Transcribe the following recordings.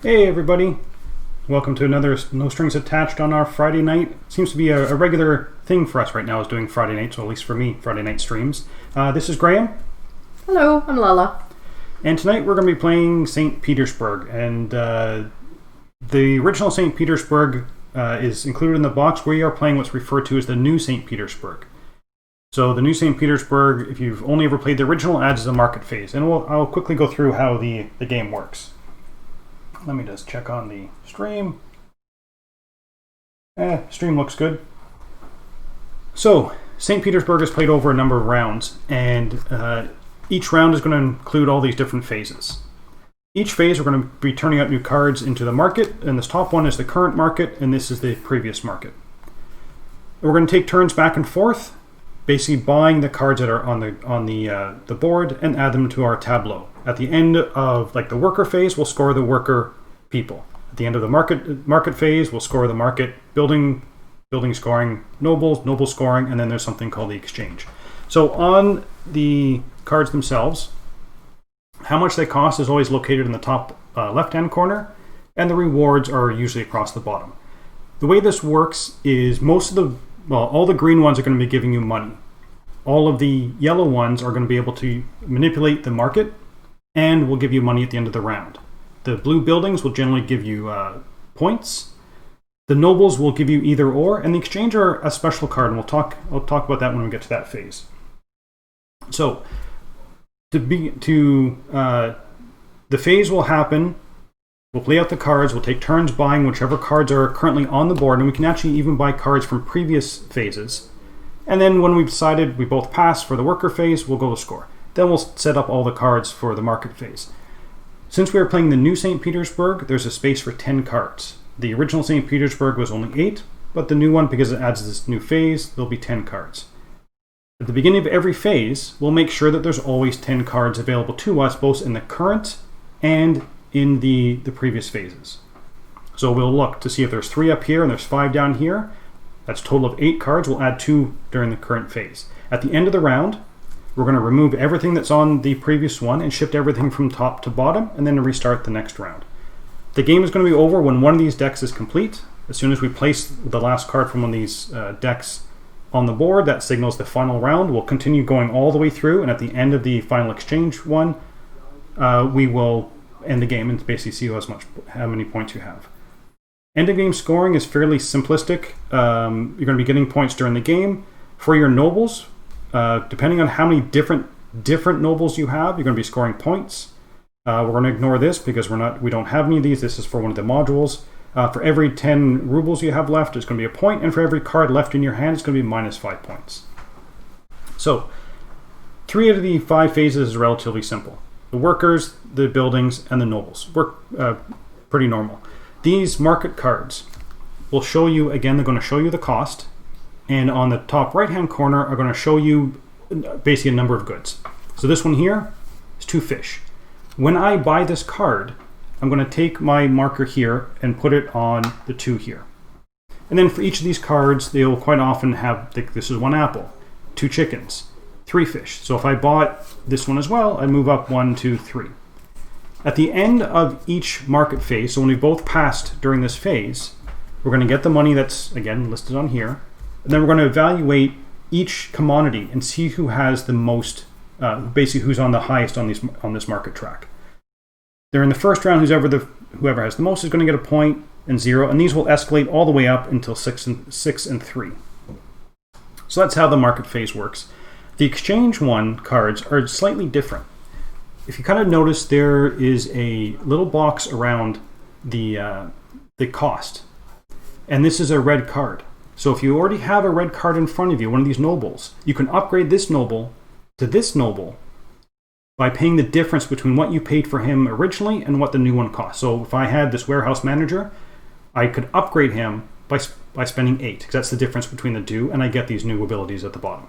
Hey everybody, welcome to another No Strings Attached on our Friday night. Seems to be a regular thing for us right now is doing Friday nights, or at least for me, Friday night streams. This is Graeme. Hello, I'm Lella. And tonight we're going to be playing St Petersburg. And the original St Petersburg is included in the box. We are playing what's referred to as the new St Petersburg. So the new St Petersburg, if you've only ever played the original, adds the market phase. And I'll quickly go through how the game works. Let me just check on the stream. Stream looks good. So, St. Petersburg is played over a number of rounds, and each round is going to include all these different phases. Each phase, we're going to be turning out new cards into the market, and this top one is the current market, and this is the previous market. We're going to take turns back and forth, basically buying the cards that are on the board and add them to our tableau. At the end of the worker phase, we'll score the worker people. At the end of the market phase, we'll score the market building scoring, noble scoring, and then there's something called the exchange. So on the cards themselves, how much they cost is always located in the top left-hand corner, and the rewards are usually across the bottom. The way this works is all the green ones are going to be giving you money. All of the yellow ones are going to be able to manipulate the market and will give you money at the end of the round. The blue buildings will generally give you points. The nobles will give you either or, and the exchange are a special card, and I'll talk about that when we get to that phase. So, the phase will happen. We'll play out the cards. We'll take turns buying whichever cards are currently on the board, and we can actually even buy cards from previous phases. And then when we've decided we both pass for the worker phase, we'll go to score. Then we'll set up all the cards for the market phase. Since we are playing the new St. Petersburg, there's a space for 10 cards. The original St. Petersburg was only 8, but the new one, because it adds this new phase, there'll be 10 cards. At the beginning of every phase, we'll make sure that there's always 10 cards available to us, both in the current and in the previous phases. So we'll look to see if there's 3 up here and there's 5 down here. That's a total of 8 cards. We'll add 2 during the current phase. At the end of the round, we're going to remove everything that's on the previous one and shift everything from top to bottom, and then restart the next round. The game is going to be over when one of these decks is complete. As soon as we place the last card from one of these decks on the board, that signals the final round. We'll continue going all the way through, and at the end of the final exchange one, we will end the game and basically see how many points you have. End of game scoring is fairly simplistic. You're going to be getting points during the game. For your nobles, depending on how many different nobles you have, you're going to be scoring points. We're going to ignore this because we don't have any of these. This is for one of the modules. For every 10 rubles you have left, it's going to be a point, and for every card left in your hand, it's going to be minus 5 points. So, 3 out of the 5 phases is relatively simple. The workers, the buildings, and the nobles work pretty normal. These market cards will show you, again, they're going to show you the cost, and on the top right-hand corner are going to show you basically a number of goods. So this one here is 2 fish. When I buy this card, I'm going to take my marker here and put it on the 2 here. And then for each of these cards, they will quite often have, this is 1 apple, 2 chickens, 3 fish. So if I bought this one as well, I move up 1, 2, 3. At the end of each market phase, so when we both passed during this phase, we're going to get the money that's, again, listed on here. And then we're going to evaluate each commodity and see who has the most, basically who's on the highest on this market track. During the first round, whoever has the most is going to get a point and 0, and these will escalate all the way up until 6 and 3. So that's how the market phase works. The exchange cards are slightly different. If you kind of notice, there is a little box around the cost, and this is a red card. So if you already have a red card in front of you, one of these nobles, you can upgrade this noble to this noble by paying the difference between what you paid for him originally and what the new one costs. So if I had this warehouse manager, I could upgrade him by spending 8, because that's the difference between the 2, and I get these new abilities at the bottom.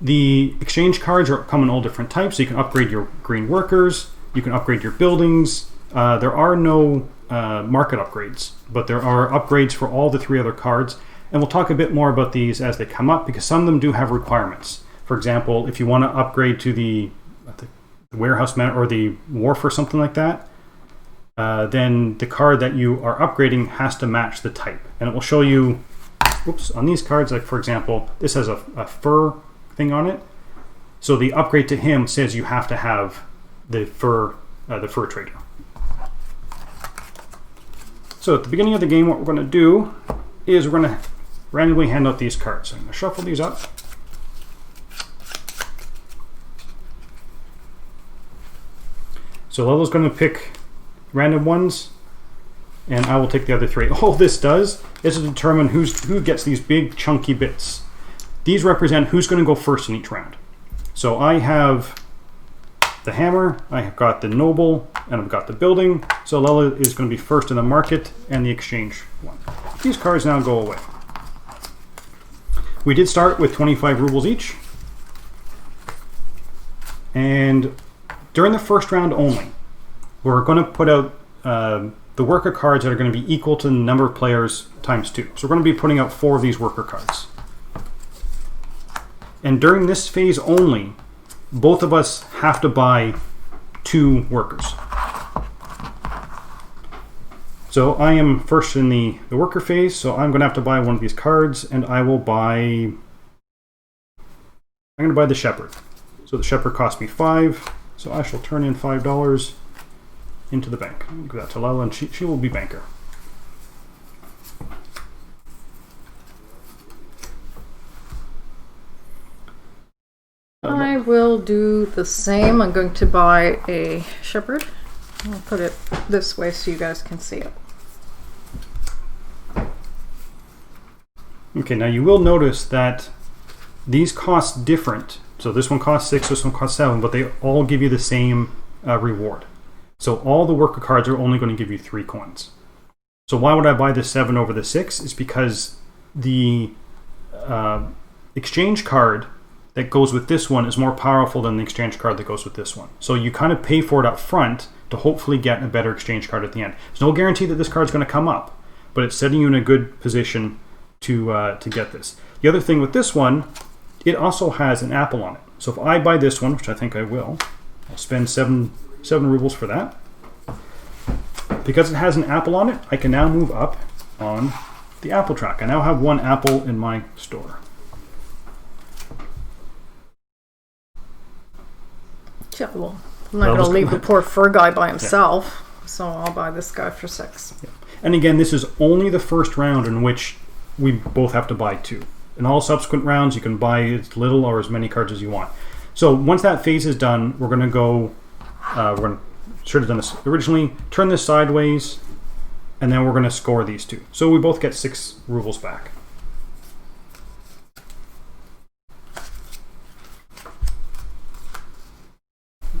The exchange cards come in all different types. So you can upgrade your green workers, you can upgrade your buildings. There are no market upgrades, but there are upgrades for all the 3 other cards, and we'll talk a bit more about these as they come up, because some of them do have requirements. For example, if you want to upgrade to the warehouse man or the wharf or something like that, then the card that you are upgrading has to match the type. And it will show you, oops, on these cards, like for example, this has a fur thing on it. So the upgrade to him says you have to have the fur trader. So at the beginning of the game, what we're going to do is we're going to randomly hand out these cards. So I'm going to shuffle these up. So Lella's going to pick random ones, and I will take the other three. All this does is to determine who gets these big chunky bits. These represent who's going to go first in each round. So I have the hammer, I have got the noble, and I've got the building. So Lella is going to be first in the market and the exchange one. These cards now go away. We did start with 25 rubles each. And during the first round only, we're going to put out the worker cards that are going to be equal to the number of players times 2. So we're going to be putting out 4 of these worker cards. And during this phase only, both of us have to buy 2 workers. So I am first in the worker phase, so I'm going to have to buy one of these cards, and I'm going to buy the shepherd. So the shepherd cost me 5, so I shall turn in $5 into the bank. I'll give that to Lella, and she will be banker. I will do the same. I'm going to buy a shepherd. I'll put it this way so you guys can see it. Okay, now you will notice that these cost different. So this one costs 6, this one costs 7, but they all give you the same reward. So all the worker cards are only going to give you 3 coins. So why would I buy the 7 over the 6? It's because the exchange card that goes with this one is more powerful than the exchange card that goes with this one. So you kind of pay for it up front to hopefully get a better exchange card at the end. There's no guarantee that this card's going to come up, but it's setting you in a good position to get this. The other thing with this one, it also has an apple on it. So if I buy this one, which I think I will, I'll spend 7 rubles for that. Because it has an apple on it, I can now move up on the apple track. I now have 1 apple in my store. Yeah, well, I'm not going to leave the poor fur guy by himself, so I'll buy this guy for 6. Yeah. And again, this is only the first round in which we both have to buy 2. In all subsequent rounds, you can buy as little or as many cards as you want. So once that phase is done, we're going to go, should have done this originally, turn this sideways, and then we're going to score these 2. So we both get 6 rubles back.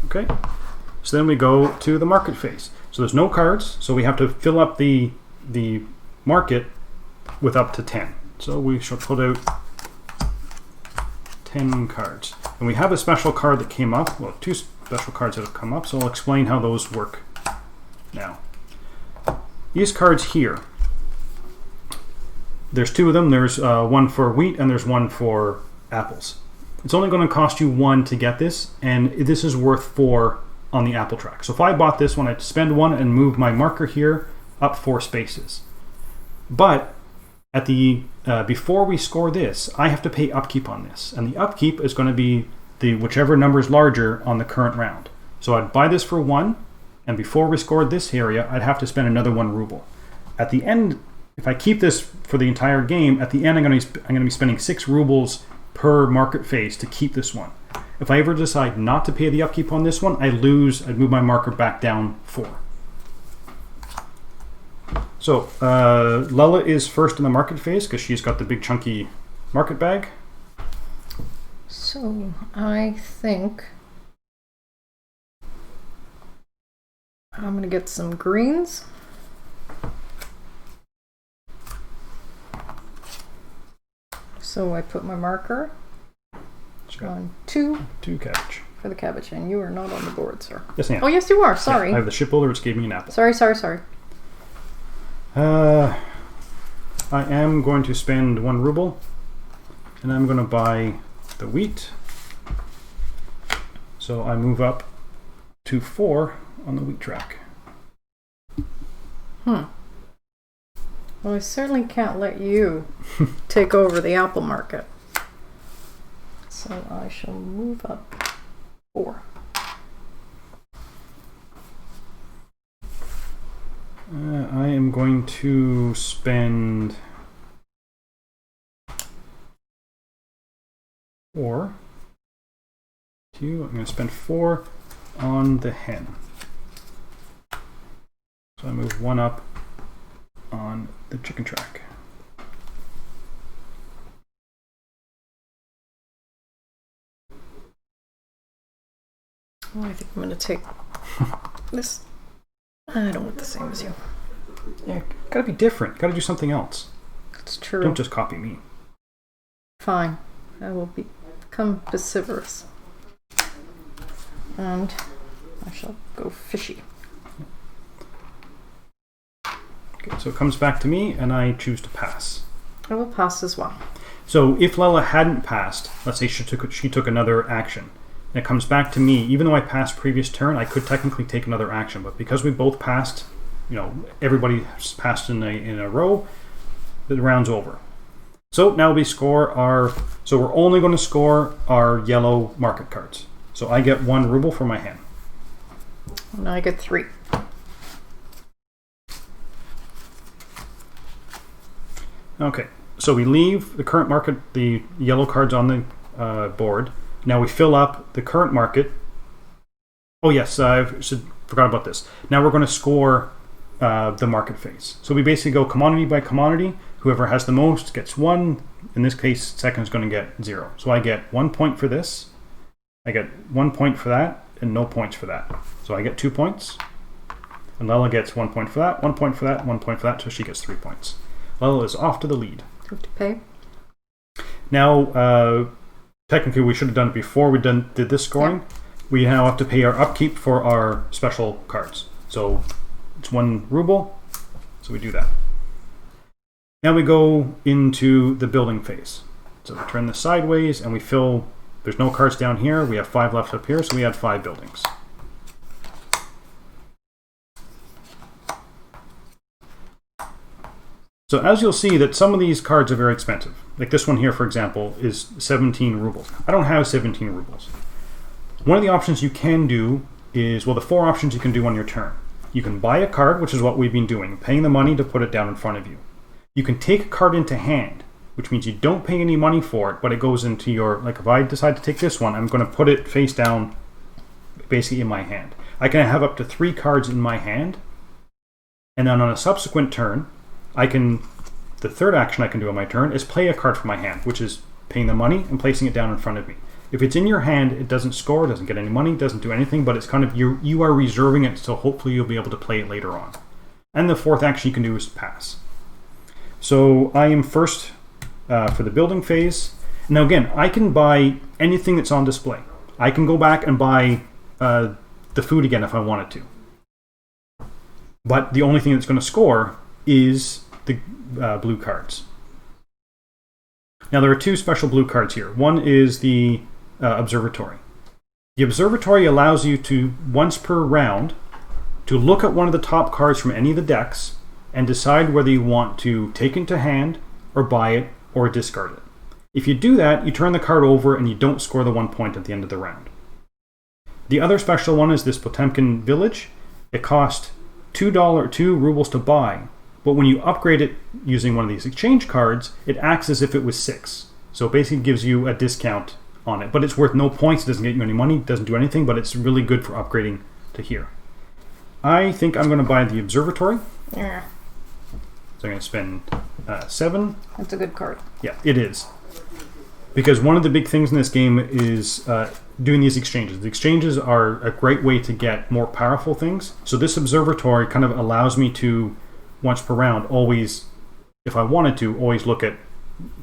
Okay, so then we go to the market phase. So there's no cards, so we have to fill up the market with up to 10. So we shall put out 10 cards. And we have a special card that came up, well, 2 special cards that have come up, so I'll explain how those work now. These cards here, there's 2 of them. There's one for wheat and there's one for apples. It's only going to cost you 1 to get this, and this is worth 4 on the apple track. So if I bought this one, I'd spend 1 and move my marker here up 4 spaces. But at the before we score this, I have to pay upkeep on this, and the upkeep is going to be the whichever number is larger on the current round. So I'd buy this for 1, and before we scored this area, I'd have to spend another 1 ruble. At the end, if I keep this for the entire game, at the end I'm going to be spending 6 rubles per market phase to keep this one. If I ever decide not to pay the upkeep on this one, I'd move my marker back down 4. So Lella is first in the market phase because she's got the big chunky market bag. So I think I'm going to get some greens. So I put my marker on 2 cabbage for the cabbage, and you are not on the board, sir. Yes, I am. Oh, yes, you are. Sorry. Yeah, I have the shipbuilder, which gave me an apple. Sorry. I am going to spend 1 ruble, and I'm going to buy the wheat. So I move up to 4 on the wheat track. Well, I certainly can't let you take over the apple market. So I shall move up 4. I am going to spend 4. I'm going to spend 4 on the hen. So I move 1 up on the chicken track. Oh, I think I'm going to take this. I don't want the same as you. Yeah, gotta be different. Gotta do something else. It's true. Don't just copy me. Fine. I will become piscivorous. And I shall go fishy. Okay, so it comes back to me, and I choose to pass. I will pass as well. So if Lella hadn't passed, let's say she took another action, and it comes back to me, even though I passed previous turn, I could technically take another action, but because we both passed, everybody passed in a row, the round's over. So now we score so we're only going to score our yellow market cards. So I get 1 ruble for my hand. And I get 3. Okay, so we leave the current market, the yellow cards on the board. Now we fill up the current market. Oh yes, I forgot about this. Now we're going to score the market phase. So we basically go commodity by commodity. Whoever has the most gets 1. In this case, second is going to get 0. So I get 1 point for this. I get 1 point for that, and no points for that. So I get 2 points. And Lella gets 1 point for that, 1 point for that, 1 point for that, so she gets 3 points. Lella is off to the lead. Have to pay. Now, technically we should have done it before we did this scoring. Yeah. We now have to pay our upkeep for our special cards. So it's 1 ruble, so we do that. Now we go into the building phase. So we turn this sideways and we fill, there's no cards down here, we have 5 left up here, so we add 5 buildings. So as you'll see that some of these cards are very expensive. Like this one here, for example, is 17 rubles. I don't have 17 rubles. One of the options you can do is, the 4 options you can do on your turn. You can buy a card, which is what we've been doing, paying the money to put it down in front of you. You can take a card into hand, which means you don't pay any money for it, but it goes into your, like if I decide to take this one, I'm going to put it face down basically in my hand. I can have up to 3 cards in my hand, and then on a subsequent turn, the third action I can do on my turn is play a card from my hand, which is paying the money and placing it down in front of me. If it's in your hand, it doesn't score, doesn't get any money, doesn't do anything, but it's kind of, you are reserving it, so hopefully you'll be able to play it later on. And the 4th action you can do is pass. So I am first for the building phase. Now again, I can buy anything that's on display. I can go back and buy the food again if I wanted to. But the only thing that's going to score is the blue cards. Now there are 2 special blue cards here. One is the observatory. The observatory allows you to, once per round, to look at one of the top cards from any of the decks and decide whether you want to take it into hand or buy it or discard it. If you do that, you turn the card over and you don't score the 1 point at the end of the round. The other special one is this Potemkin Village. It costs $2 rubles to buy. But when you upgrade it using one of these exchange cards, it acts as if it was 6. So it basically gives you a discount on it. But it's worth no points, it doesn't get you any money, doesn't do anything, but it's really good for upgrading to here. I think I'm going to buy the observatory. Yeah. So I'm going to spend 7. That's a good card. Yeah, it is. Because one of the big things in this game is doing these exchanges. The exchanges are a great way to get more powerful things. So this observatory kind of allows me to, once per round, always, if I wanted to, always look at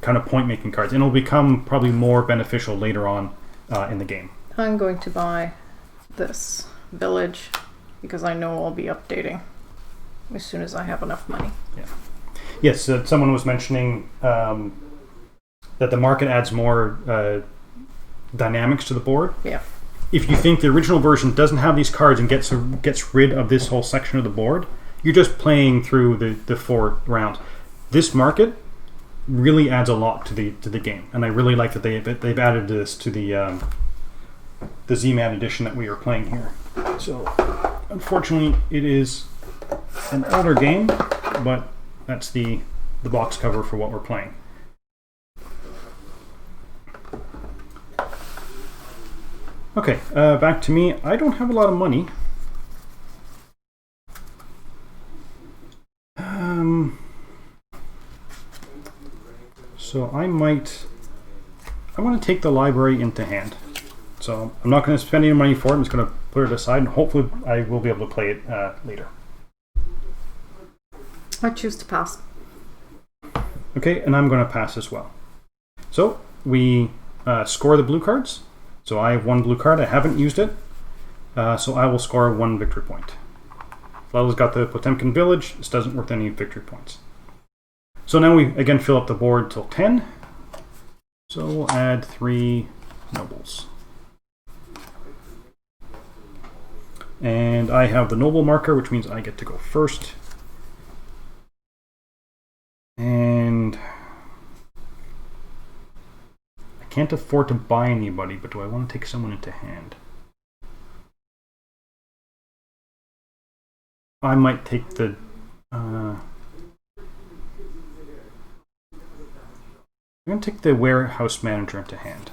kind of point-making cards. And it'll become probably more beneficial later on in the game. I'm going to buy this village because I know I'll be updating as soon as I have enough money. Yeah. Yes, someone was mentioning that the market adds more dynamics to the board. Yeah. If you think the original version doesn't have these cards and gets rid of this whole section of the board, you're just playing through the 4 rounds. This market really adds a lot to the game, and I really like that they've added this to the Z-Man edition that we are playing here. So, unfortunately, it is an older game, but that's the box cover for what we're playing. Okay, back to me. I don't have a lot of money. So I want to take the library into hand. So I'm not going to spend any money for it. I'm just going to put it aside, and hopefully I will be able to play it later. I choose to pass. Okay, and I'm going to pass as well. So we score the blue cards. So I have 1 blue card. I haven't used it. So I will score 1 victory point. Lella's got the Potemkin Village. This doesn't worth any victory points. So now we again fill up the board till 10. So we'll add 3 nobles. And I have the noble marker, which means I get to go first. And I can't afford to buy anybody, but do I want to take someone into hand? I might take the... I'm going to take the warehouse manager into hand.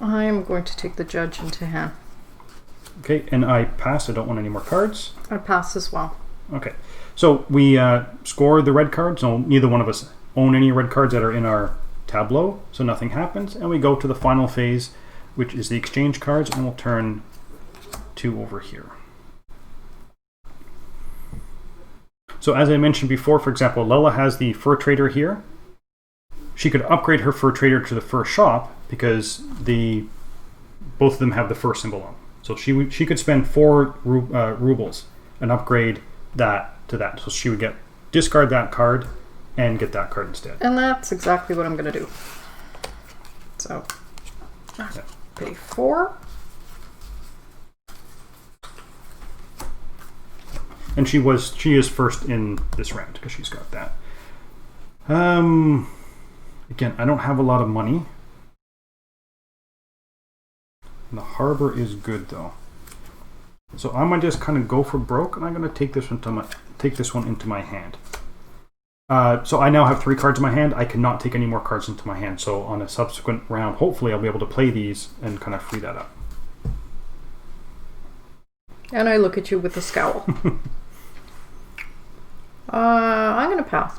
I'm going to take the judge into hand. Okay, and I pass. I don't want any more cards. I pass as well. Okay, so we score the red cards. No, neither one of us own any red cards that are in our tableau, so nothing happens. And we go to the final phase, which is the exchange cards, and we'll turn 2 over here. So as I mentioned before, for example, Lella has the fur trader here. She could upgrade her fur trader to the fur shop because both of them have the fur symbol on. So she could spend 4 rubles and upgrade that to that. So she would discard that card and get that card instead. And that's exactly what I'm going to do. So, pay 4. And she is first in this round because she's got that. Again, I don't have a lot of money. And the harbor is good though. So I might just kind of go for broke, and I'm going to take this one into my hand. So I now have 3 cards in my hand. I cannot take any more cards into my hand. So on a subsequent round, hopefully I'll be able to play these and kind of free that up. And I look at you with a scowl. I'm going to pass.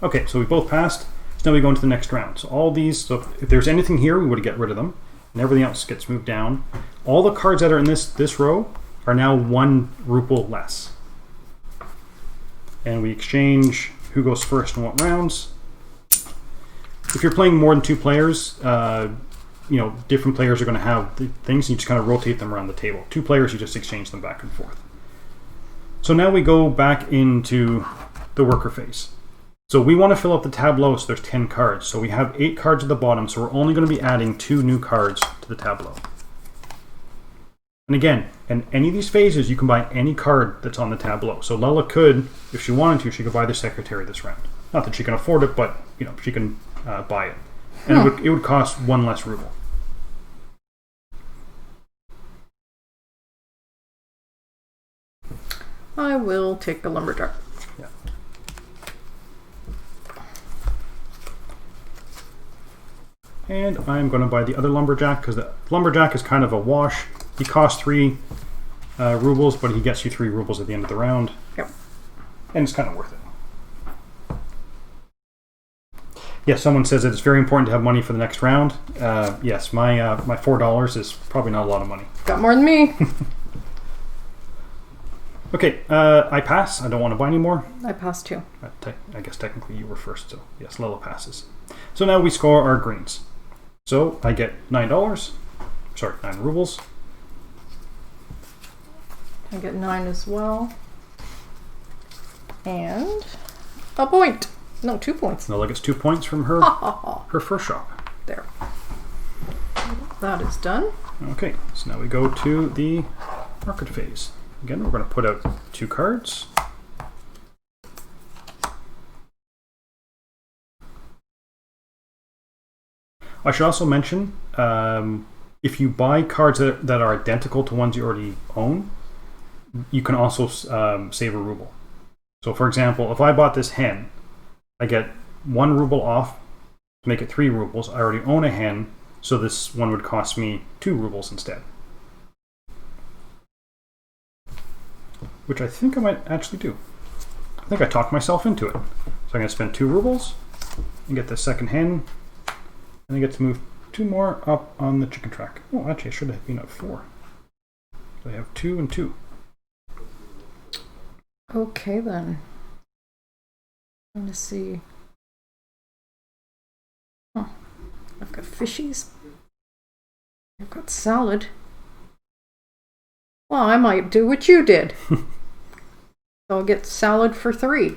Okay, so we both passed. So now we go into the next round. So all these, so if there's anything here, we would get rid of them. And everything else gets moved down. All the cards that are in this row are now 1 ruble less. And we exchange who goes first in what rounds. If you're playing more than 2 players, different players are going to have the things, and you just kind of rotate them around the table. 2 players, you just exchange them back and forth. So now we go back into the worker phase. So we want to fill up the tableau, so there's 10 cards. So we have 8 cards at the bottom, so we're only going to be adding 2 new cards to the tableau. And again, in any of these phases, you can buy any card that's on the tableau. So Lella could, if she wanted to, she could buy the secretary this round. Not that she can afford it, but she can buy it. And it would cost 1 less ruble. I will take the lumberjack. Yeah. And I'm going to buy the other lumberjack because the lumberjack is kind of a wash. He costs 3 rubles, but he gets you 3 rubles at the end of the round. Yep. And it's kind of worth it. Yes, someone says that it's very important to have money for the next round. Yes, my $4 is probably not a lot of money. Got more than me. Okay, I pass. I don't want to buy anymore. I pass too. I guess technically you were first, so yes, Lella passes. So now we score our greens. So I get $9. Sorry, 9 rubles. I get 9 as well. And a point. No, 2 points. Lella gets 2 points from her first shop. There. That is done. Okay, so now we go to the market phase. Again, we're going to put out 2 cards. I should also mention, if you buy cards that are identical to ones you already own, you can also save a ruble. So for example, if I bought this hen, I get 1 ruble off to make it 3 rubles. I already own a hen, so this one would cost me 2 rubles instead. Which I think I might actually do. I think I talked myself into it. So I'm going to spend 2 rubles and get the second hen, and I get to move 2 more up on the chicken track. Oh, actually I should have been at 4. So I have 2 and 2. Okay then. I'm going to see. Oh, I've got fishies. I've got salad. Well, I might do what you did. So I'll get salad for 3.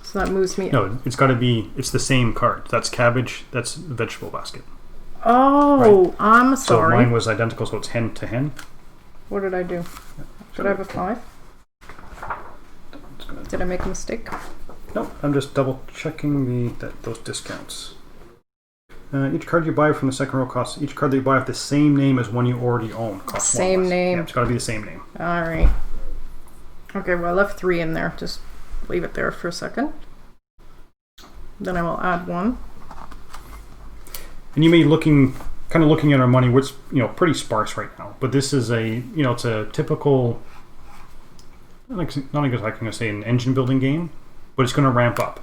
So that moves me. No, it's got to be, it's the same card. That's cabbage, that's the vegetable basket. Oh, right. I'm So sorry. mine was identical, so it's hen to hen. What did I do? Did I have a 5? Did I make a mistake? No, I'm just double checking those discounts. Each card you buy from the second row costs, each card that you buy with the same name as one you already own costs same 1 less. name. Yeah, it's got to be the same name. Alright. Okay, well I left 3 in there. Just leave it there for a second. Then I will add 1. And you may be kind of looking at our money, which pretty sparse right now. But this is it's a typical, not exactly going to say an engine building game, but it's going to ramp up.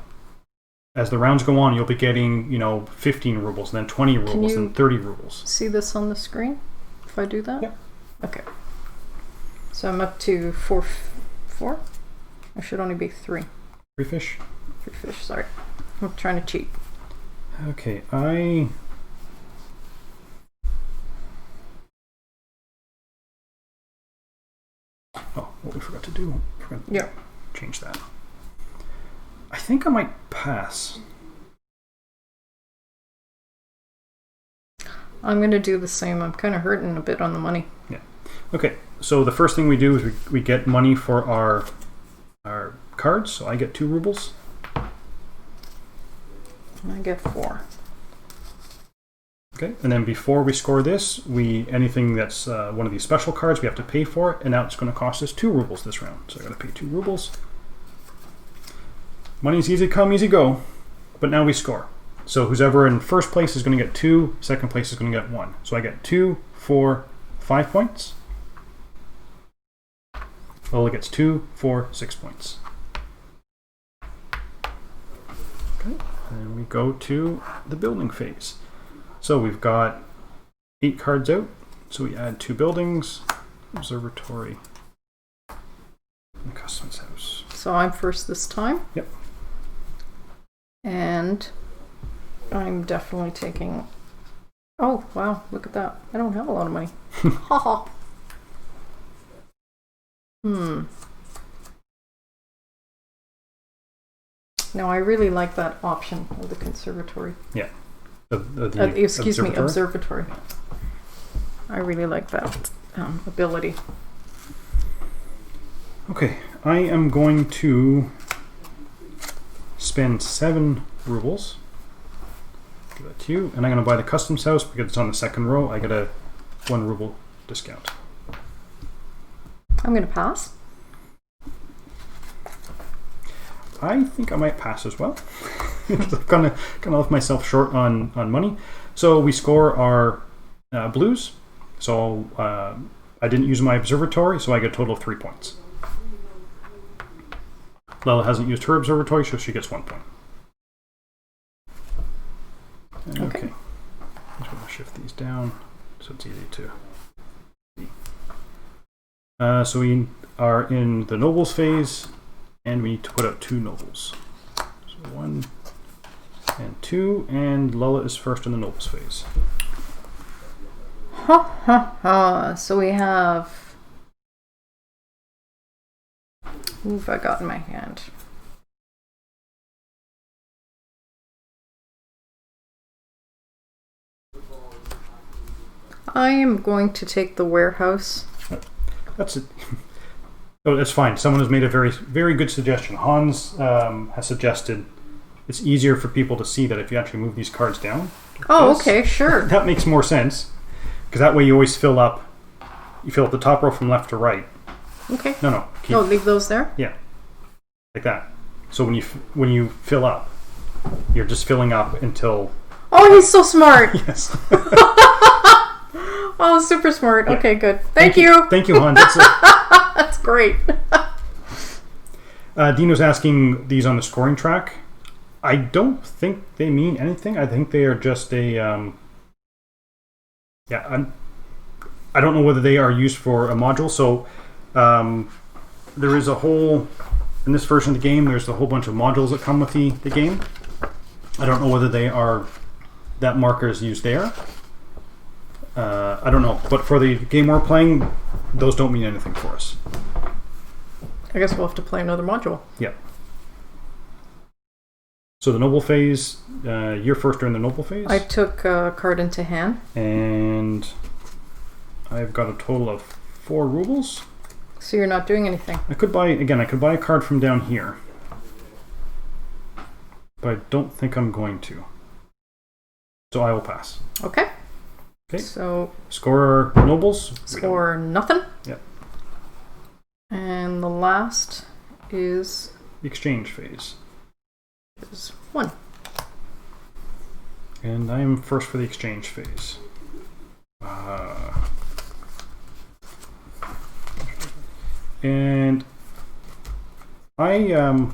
As the rounds go on, you'll be getting 15 rubles, and then 20 rubles, and 30 rubles. See this on the screen? If I do that? Yeah. Okay. So I'm up to 4. I should only be 3. 3 fish. 3 fish. Sorry, I'm trying to cheat. Okay, Oh, what we forgot to do. Yeah. Change that. I think I might pass. I'm going to do the same. I'm kind of hurting a bit on the money. Yeah. Okay, so the first thing we do is we get money for our cards. So I get 2 rubles. And I get 4. Okay, and then before we score this, anything that's one of these special cards, we have to pay for it, and now it's going to cost us 2 rubles this round. So I got to pay 2 rubles. Money's easy come, easy go, but now we score. So who's ever in first place is going to get 2, second place is going to get 1. So I get 2, 4, 5 points. Lella gets 2, 4, 6 points. Okay, and we go to the building phase. So we've got 8 cards out. So we add 2 buildings, observatory, and customs house. So I'm first this time. Yep. And I'm definitely taking. Oh wow! Look at that. I don't have a lot of money. Haha. No, I really like that option of the conservatory. Yeah. Excuse me, observatory. I really like that ability. Okay, I am going to spend 7 rubles. Give that to you. And I'm going to buy the customs house because it's on the second row. I get a 1 ruble discount. I'm going to pass. I think I might pass as well. I've kind of left myself short on money. So we score our blues. So I didn't use my observatory, so I get a total of 3 points. Lella hasn't used her observatory, so she gets 1 point. Okay. I'm just going to shift these down so it's easy to see. So we are in the nobles phase, and we need to put out 2 nobles. So 1 and 2, and Lella is first in the nobles phase. Ha ha ha. So we have. Who have I got in my hand? I am going to take the warehouse. That's it. Oh, that's fine. Someone has made a very, very good suggestion. Hans has suggested it's easier for people to see that if you actually move these cards down. Oh, okay, sure. That makes more sense. Because that way you always fill up. You fill up the top row from left to right. Okay. No. Oh, leave those there? Yeah. Like that. So when you fill up, you're just filling up until... Oh, he's so smart. Yes. Oh, super smart. Yeah. Okay, good. Thank you. Thank you, Hans. That's great. Dino's asking these on the scoring track. I don't think they mean anything. I think they are just a... I don't know whether they are used for a module. So there is a whole... In this version of the game, there's a whole bunch of modules that come with the game. I don't know whether they are... That marker is used there. I don't know. But for the game we're playing, those don't mean anything for us. I guess we'll have to play another module. Yeah. So the noble phase, you're first during the noble phase. I took a card into hand. And I've got a total of 4 rubles. So you're not doing anything. I could buy a card from down here. But I don't think I'm going to. So I will pass. Okay. Okay. So score our nobles. Score nothing. Yep. And the last is The exchange phase. 1. And I am first for the exchange phase. And I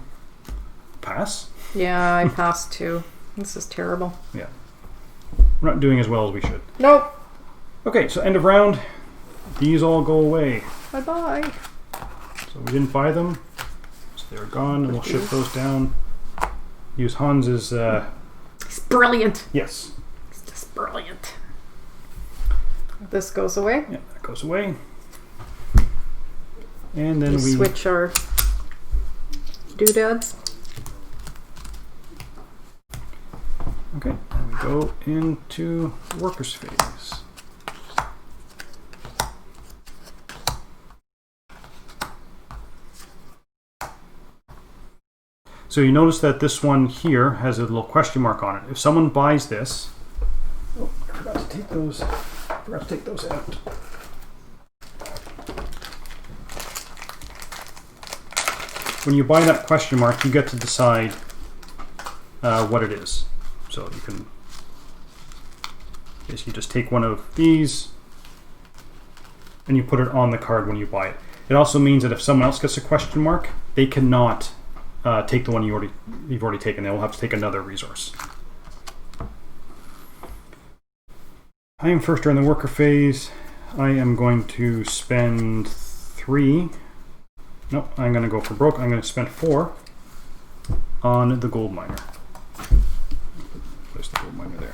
pass. Yeah, I passed too. This is terrible. Yeah. We're not doing as well as we should. Nope. Okay, so end of round. These all go away. Bye-bye. So we didn't buy them. So they're gone, and we'll shift those down. Use Hans's... He's brilliant. Yes. He's just brilliant. This goes away. Yeah, that goes away. And then we switch our doodads. Okay, and we go into workers phase. So you notice that this one here has a little question mark on it. If someone buys this, oh, I forgot to take those. Out. When you buy that question mark, you get to decide what it is. So you can basically just take one of these and you put it on the card when you buy it. It also means that if someone else gets a question mark, they cannot take the one you've already taken. They will have to take another resource. I am first during the worker phase. I am going to spend 3. Nope, I'm going to go for broke. I'm going to spend 4 on the gold miner. Place the gold miner there.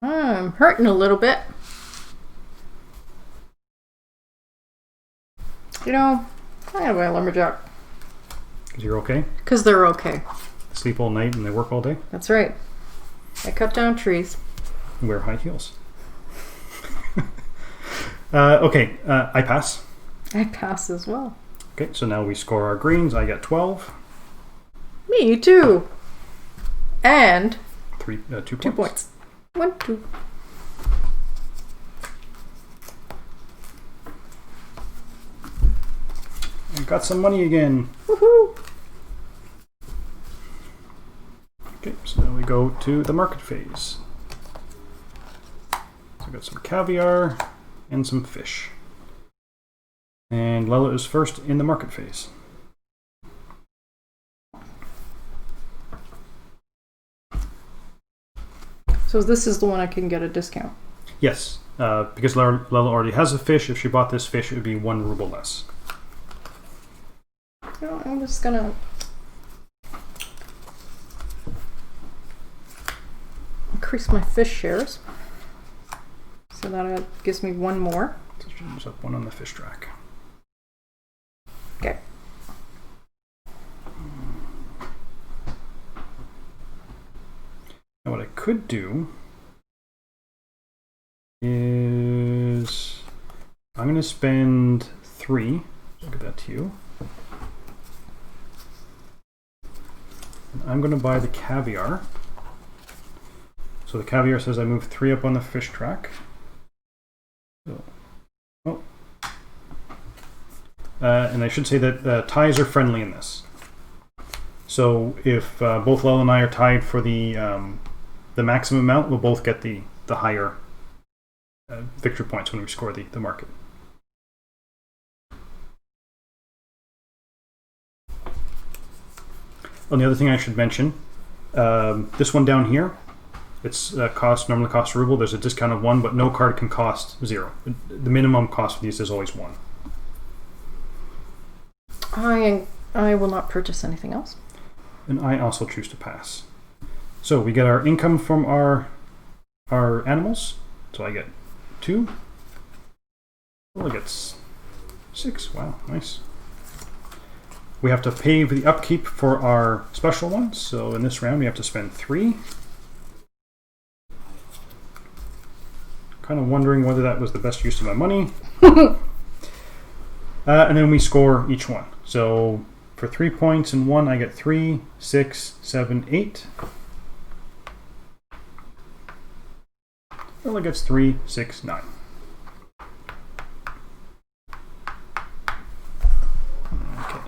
I'm hurting a little bit. You know, I'm going to buy a lumberjack. Because you're okay? Because they're okay. They sleep all night and they work all day? That's right. I cut down trees. Wear high heels. Okay, I pass. I pass as well. Okay, so now we score our greens. I get 12. Me too. And 2 points. 2 points. 1, 2. I got some money again. Woohoo! Okay, so now we go to the market phase. So I got some caviar and some fish. And Lella is first in the market phase. So this is the one I can get a discount. Yes, because Lella already has a fish. If she bought this fish, it would be 1 ruble less. You know, I'm just gonna increase my fish shares. So that gives me 1 more. So she moves up 1 on the fish track. Okay. Now what I could do going to spend 3. I'll get that to you. And I'm going to buy the caviar. So the caviar says I move 3 up on the fish track. So, oh. And I should say that ties are friendly in this. So if both Lella and I are tied for the maximum amount, we'll both get the higher victory points when we score the market. And the other thing I should mention, this one down here, it's normally costs a ruble. There's a discount of 1, but no card can cost 0. The minimum cost for these is always 1. I will not purchase anything else. And I also choose to pass. So we get our income from our animals. So I get 2. Well, I get 6. Wow, nice. We have to pay for the upkeep for our special ones. So in this round, we have to spend 3. Kind of wondering whether that was the best use of my money. And then we score each one. So for 3 points and 1, I get 3, 6, 7, 8. Lella gets 3, 6, 9. Okay.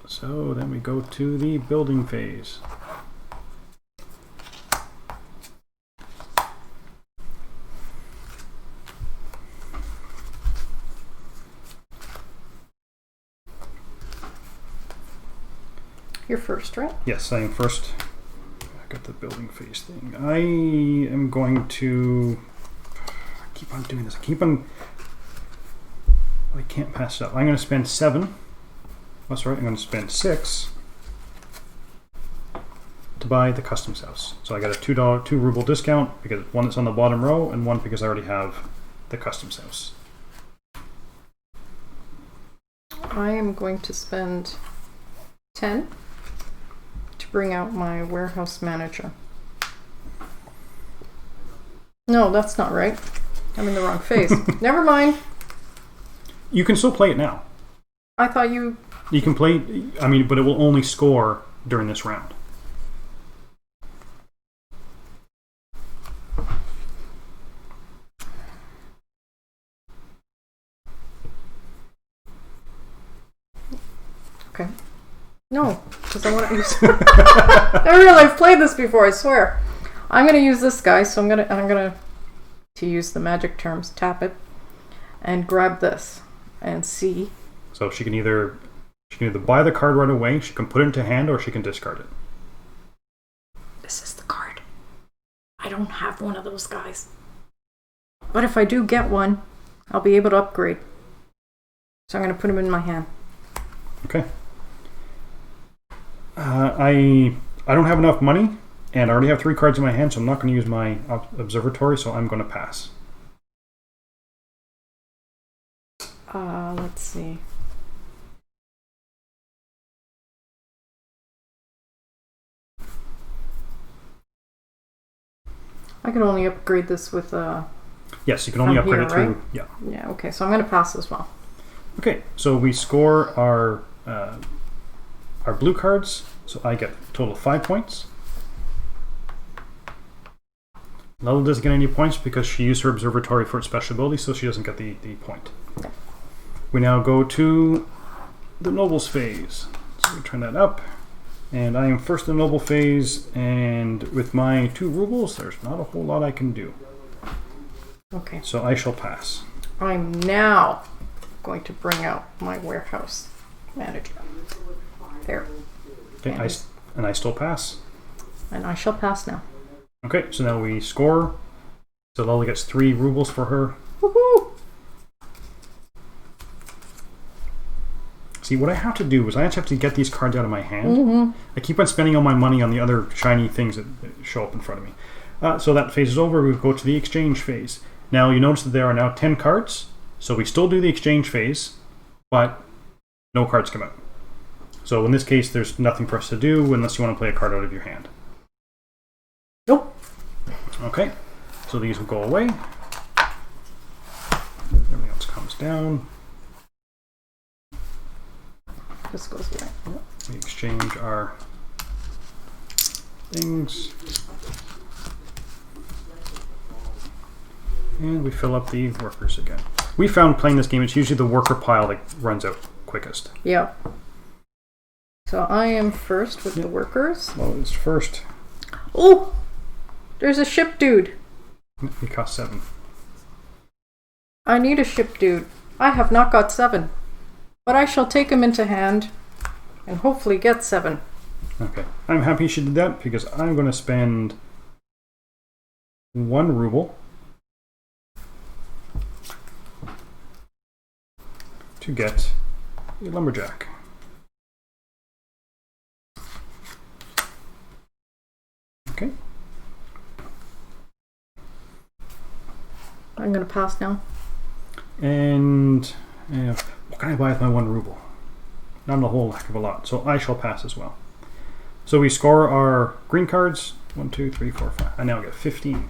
So then we go to the building phase. You're first, right? Yes, I am first. I got the building phase thing. I am going to keep on doing this. I can't pass it up. I'm going to spend 7. That's right. I'm going to spend 6 to buy the customs house. So I got a $2 ruble discount because one that's on the bottom row and one because I already have the customs house. I am going to spend 10 to bring out my warehouse manager. No, that's not right. I'm in the wrong phase. Never mind. You can still play it now. I thought you... You can play, but it will only score during this round. Okay. No, because I want to use... I realize I've played this before, I swear. I'm going to use this guy, so I'm gonna to use the magic terms, tap it, and grab this, and see. So she can either buy the card right away, she can put it into hand, or she can discard it. This is the card. I don't have one of those guys. But if I do get one, I'll be able to upgrade. So I'm going to put him in my hand. Okay. I don't have enough money, and I already have 3 cards in my hand, so I'm not going to use my observatory, so I'm going to pass. Let's see. I can only upgrade this with yes, you can only upgrade it through. Right? Yeah. Yeah. Okay, so I'm going to pass as well. Okay, so we score our blue cards. So I get a total of 5 points. Lella doesn't get any points because she used her observatory for its special ability, so she doesn't get the point. We now go to the nobles phase. So we turn that up. And I am first in the noble phase, and with my 2 rubles, there's not a whole lot I can do. Okay. So I shall pass. I'm now going to bring out my warehouse manager. There. Okay, and I still pass. And I shall pass now. Okay, so now we score. So Lella gets 3 rubles for her. Woohoo! See, what I have to do is I actually have to get these cards out of my hand. Mm-hmm. I keep on spending all my money on the other shiny things that show up in front of me. So that phase is over. We go to the exchange phase. Now, you notice that there are now 10 cards. So we still do the exchange phase, but no cards come out. So in this case, there's nothing for us to do unless you want to play a card out of your hand. Nope. Okay, so these will go away. Everything else comes goes down. This goes away. We exchange our things. And we fill up the workers again. We found playing this game, it's usually the worker pile that runs out quickest. Yeah. So I am first with the workers. Well, it's first. Oh! There's a ship dude. He costs 7. I need a ship dude. I have not got 7. But I shall take him into hand and hopefully get 7. Okay. I'm happy she did that because I'm going to spend 1 ruble to get a lumberjack. Okay. I'm going to pass now. And what can I buy with my 1 ruble? Not a whole heck of a lot, so I shall pass as well. So we score our green cards. 1, 2, 3, 4, 5. I now get 15.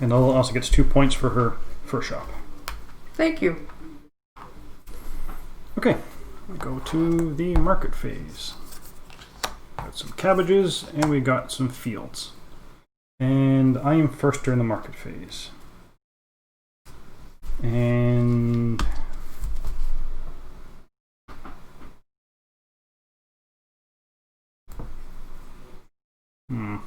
And Lella also gets 2 points for her first shop. Thank you. Okay, we go to the market phase. Got some cabbages and we got some fields. And I am first during the market phase. And I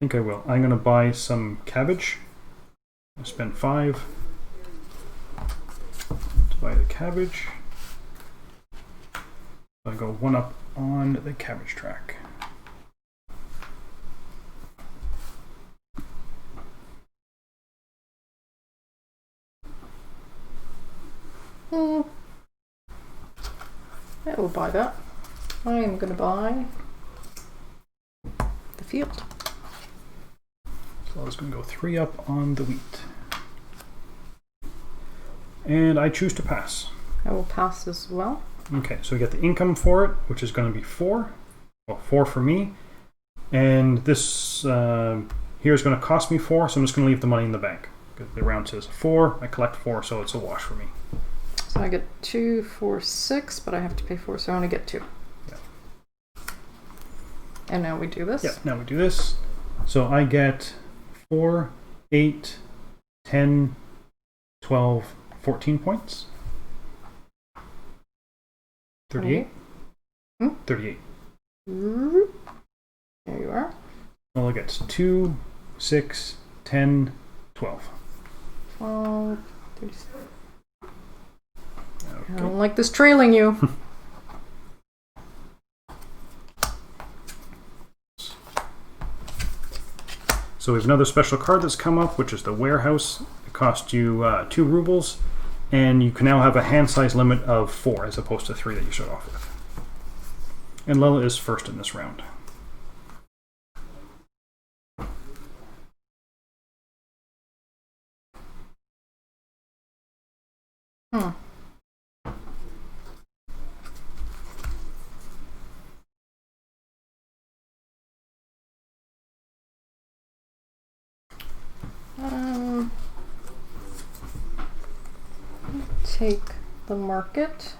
think I will. I'm going to buy some cabbage. I'll spend 5 to buy the cabbage. I go 1 up on the cabbage track. I will buy that. I am going to buy the field. So I was going to go 3 up on the wheat. And I choose to pass. I will pass as well. Okay, so we get the income for it, which is going to be 4. Well, 4 for me. And this here is going to cost me 4, so I'm just going to leave the money in the bank. The round says 4, I collect 4, so it's a wash for me. So I get 2, 4, 6, but I have to pay 4, so I only get 2. Yeah. And now we do this? Yeah, now we do this. So I get 4, 8, 10, 12, 14 points. 38? 38. There you are. Well, it gets 2, 6, 10, 12. 12, 36. Okay. I don't like this trailing you. So we have another special card that's come up, which is the warehouse. It costs you 2 rubles, and you can now have a hand size limit of 4 as opposed to 3 that you start off with. And Lella is first in this round. Take the market,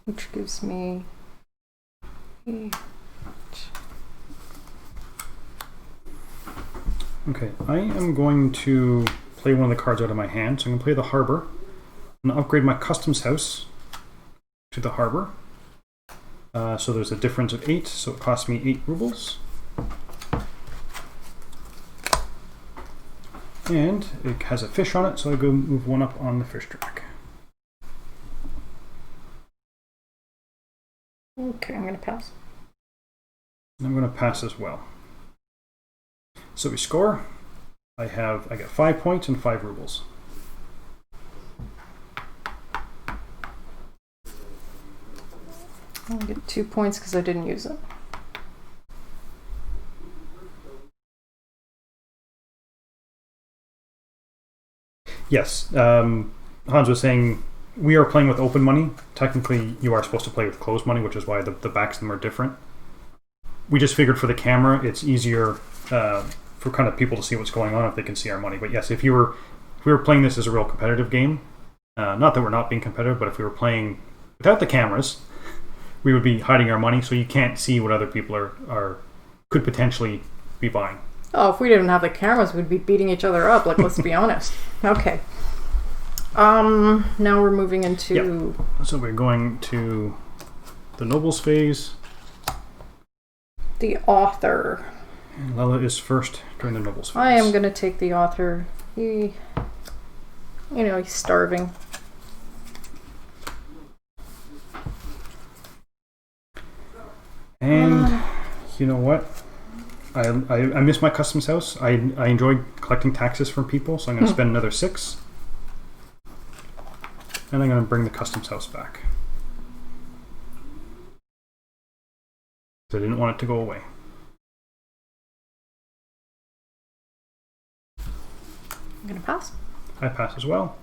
which gives me Okay, I am going to play one of the cards out of my hand. So I'm going to play the harbor. I'm going to upgrade my customs house to the harbor. So there's a difference of 8, so it costs me 8 rubles. And it has a fish on it, so I go move 1 up on the fish track. Okay, I'm going to pass. And I'm going to pass as well. So we score. I get 5 points and 5 rubles. I get 2 points because I didn't use it. Yes. Hans was saying we are playing with open money. Technically, you are supposed to play with closed money, which is why the backs of them are different. We just figured for the camera, it's easier for kind of people to see what's going on if they can see our money. But yes, if we were playing this as a real competitive game, not that we're not being competitive, but if we were playing without the cameras, we would be hiding our money, so you can't see what other people could potentially be buying. Oh, if we didn't have the cameras, we'd be beating each other up. Like, let's be honest. Okay. Now we're moving into... Yep. So we're going to the nobles phase. The author. And Lella is first during the nobles phase. I am going to take the author. He's starving. And you know what? I miss my customs house. I enjoy collecting taxes from people, so I'm going to spend another 6. And I'm going to bring the customs house back. I didn't want it to go away. I'm going to pass. I pass as well.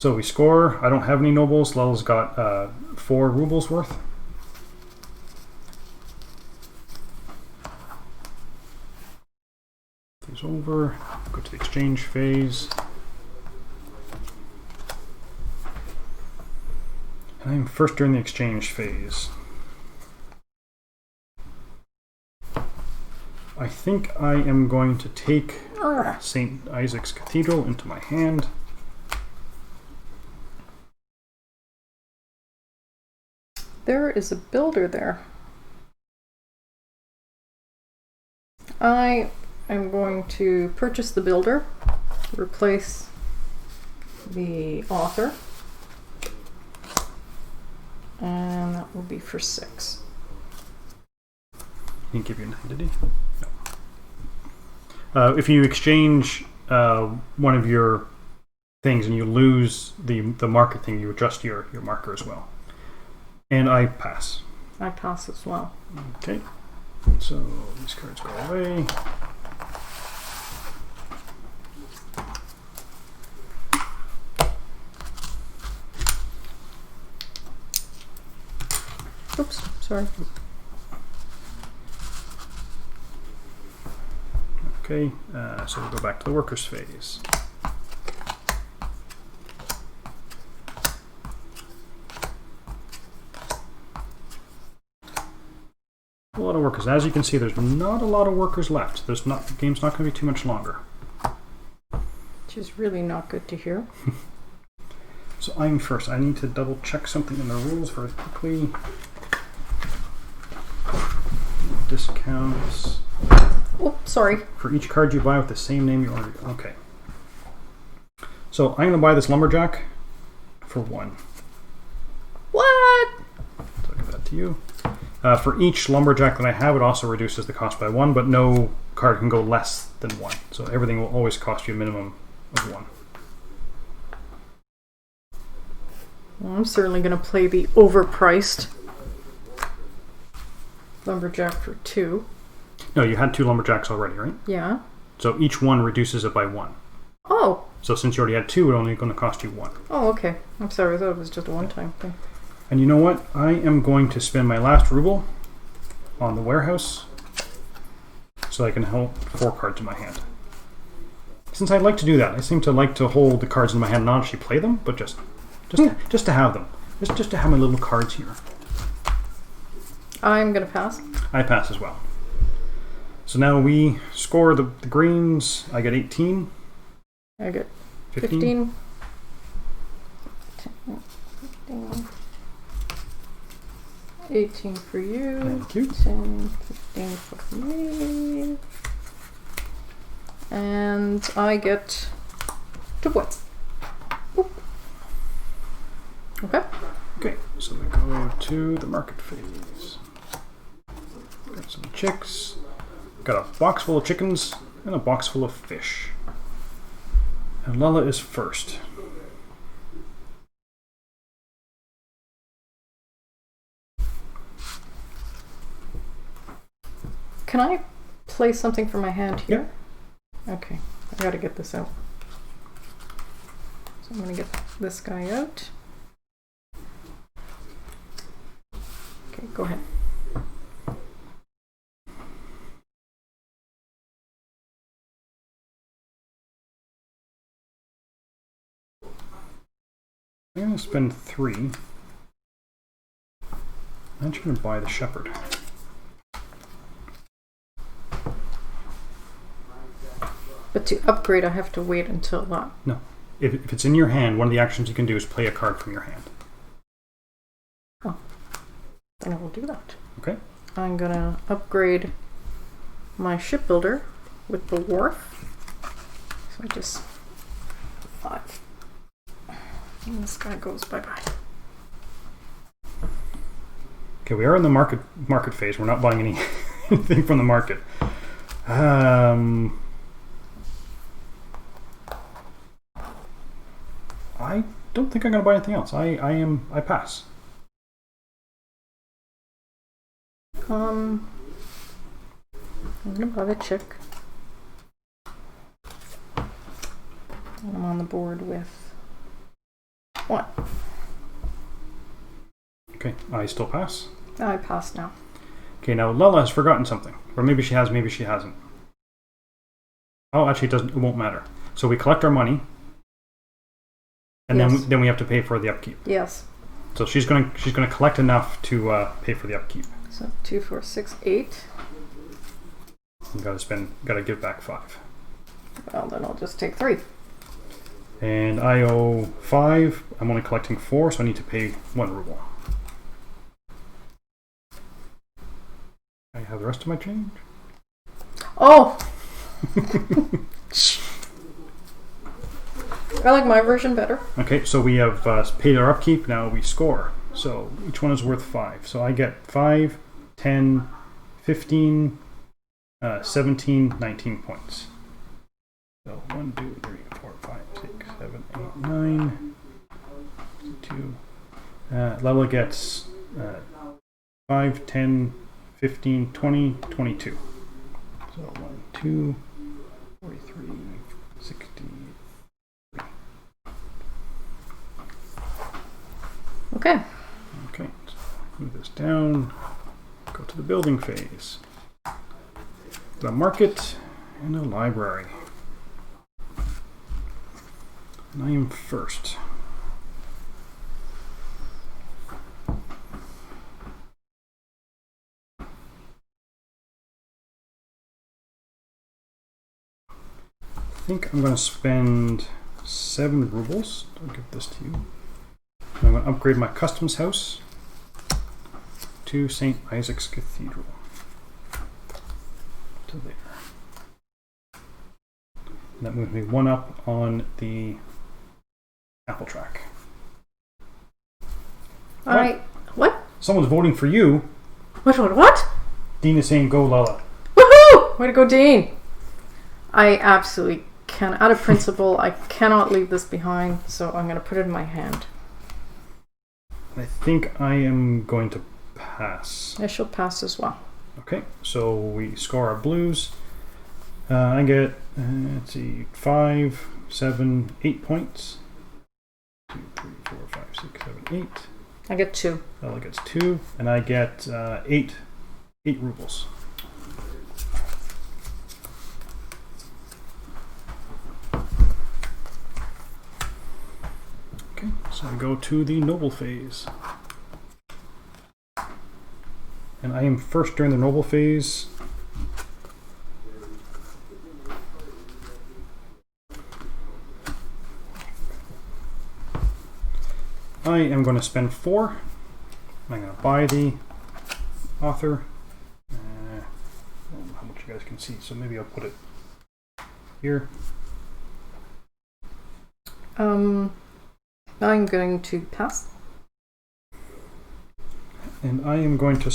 So we score. I don't have any nobles. Lella's got 4 rubles worth. Phase over. Go to the exchange phase. And I'm first during the exchange phase. I think I am going to take St. Isaac's Cathedral into my hand. There is a builder there. I am going to purchase the builder, replace the author, and that will be for 6. He didn't give you 9, did he? No. If you exchange one of your things and you lose the market thing, you adjust your marker as well. And I pass. I pass as well. Okay. So these cards go away. Oops, sorry. Okay, so we'll go back to the workers phase. A lot of workers. As you can see, there's not a lot of workers left. The game's not going to be too much longer. Which is really not good to hear. So I'm first. I need to double check something in the rules very quickly. Discounts. Oh, sorry. For each card you buy with the same name you already... Okay. So I'm going to buy this lumberjack for 1. What? So I'll give that to you. For each lumberjack that I have, it also reduces the cost by 1, but no card can go less than 1. So everything will always cost you a minimum of 1. Well, I'm certainly going to play the overpriced lumberjack for 2. No, you had 2 lumberjacks already, right? Yeah. So each one reduces it by 1. Oh. So since you already had 2, it's only going to cost you 1. Oh, okay. I'm sorry. I thought it was just a one-time thing. And you know what? I am going to spend my last ruble on the warehouse so I can hold 4 cards in my hand. Since I like to do that, I seem to like to hold the cards in my hand, not actually play them, but just to have them. Just to have my little cards here. I'm going to pass. I pass as well. So now we score the greens. I get 18. I get 15. 15. 18 for you. Thank you. 10, 15 for me. And I get 2 points. Oop. Okay. Okay, so we go to the market phase. Got some chicks. Got a box full of chickens and a box full of fish. And Lella is first. Can I play something from my hand here? Yeah. Okay, I gotta get this out. So I'm going to get this guy out. Okay, go ahead. I'm going to spend 3. I'm just going to buy the shepherd. But to upgrade, I have to wait until that. No. If it's in your hand, one of the actions you can do is play a card from your hand. Oh. Then I will do that. Okay. I'm going to upgrade my shipbuilder with the wharf. So just 5. And this guy goes bye-bye. Okay, we are in the market phase. We're not buying anything from the market. I don't think I'm going to buy anything else. I pass. I'm going to buy the chick. I'm on the board with 1. Okay, I still pass. I pass now. Okay, now Lella has forgotten something. Or maybe she has, maybe she hasn't. Oh, actually it won't matter. So we collect our money. And yes. then we have to pay for the upkeep. Yes. So she's gonna collect enough to pay for the upkeep. So 2, 4, 6, 8. You gotta give back 5. Well, then I'll just take 3. And I owe 5. I'm only collecting 4, so I need to pay 1 ruble. I have the rest of my change. Oh. I like my version better. Okay, so we have paid our upkeep. Now we score. So each one is worth 5. So I get 5, 10, 15, 17, 19 points. So 1, 2, 3, 4, 5, 6, 7, 8, 9, 2. Lella gets 5, 10, 15, 20, 22. So 1, 2, 43, 60. Okay. Okay, so move this down, go to the building phase. The market and the library. And I am first. I think I'm going to spend 7 rubles. I'll give this to you. I'm going to upgrade my customs house to St. Isaac's Cathedral. To there. And that moves me 1 up on the Apple track. Alright. What? Someone's voting for you. What? Dean is saying go Lella. Woohoo! Way to go, Dean! I absolutely can. Out of principle, I cannot leave this behind, so I'm going to put it in my hand. I think I am going to pass. I shall pass as well. Okay, so we score our blues. I get, let's see, 5, 7, 8 points. 2, 3, 4, 5, 6, 7, 8. I get 2. Ella gets 2, and I get 8 rubles. Okay, so I go to the noble phase. And I am first during the noble phase. I am going to spend 4. I'm going to buy the author. I don't know how much you guys can see, so maybe I'll put it here. I'm going to pass. And I am going to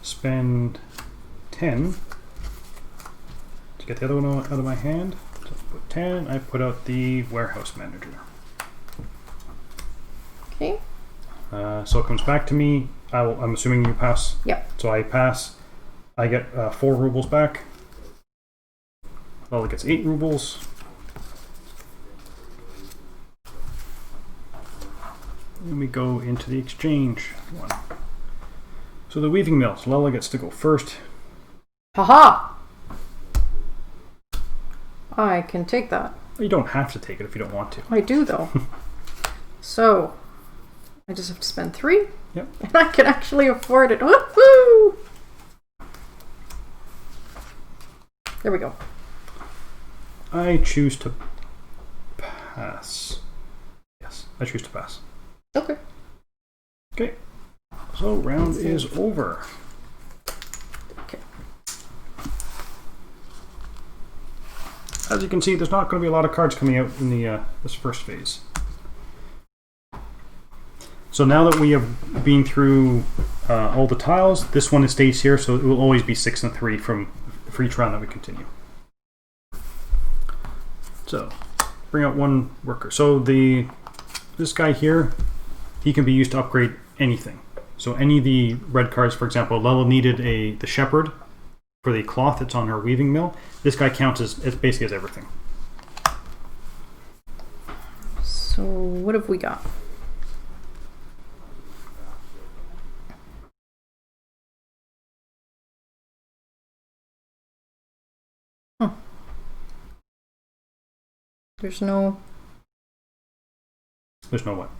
spend 10 to get the other one out of my hand. So I put 10. I put out the warehouse manager. Okay. So it comes back to me. I'm assuming you pass. Yep. So I pass. I get 4 rubles back. Lella gets 8 rubles. Then we go into the exchange one. So the weaving mill. So Lella gets to go first. Haha! I can take that. You don't have to take it if you don't want to. I do, though. So, I just have to spend 3? Yep. And I can actually afford it. Woohoo! There we go. I choose to pass. Yes, I choose to pass. Okay. Okay. So round is over. Okay. As you can see, there's not going to be a lot of cards coming out in the this first phase. So now that we have been through all the tiles, this one stays here, so it will always be 6 and 3 for each round that we continue. So, bring out one worker. So this guy here, he can be used to upgrade anything. So any of the red cards, for example, Lella needed the shepherd for the cloth that's on her weaving mill. This guy counts as basically as everything. So what have we got? There's no what?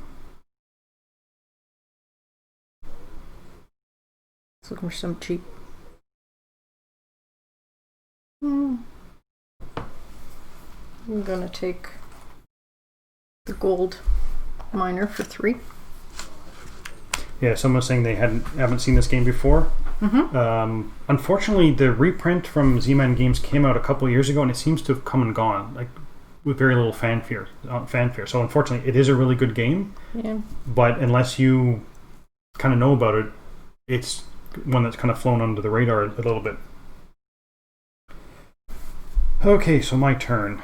Let's look for some cheap. I'm gonna take the gold miner for 3. Yeah, someone was saying they haven't seen this game before. Unfortunately, the reprint from Z-Man Games came out a couple of years ago, and it seems to have come and gone, like with very little fanfare. So unfortunately, it is a really good game. Yeah. But unless you kind of know about it, it's one that's kind of flown under the radar a little bit. Okay, so my turn.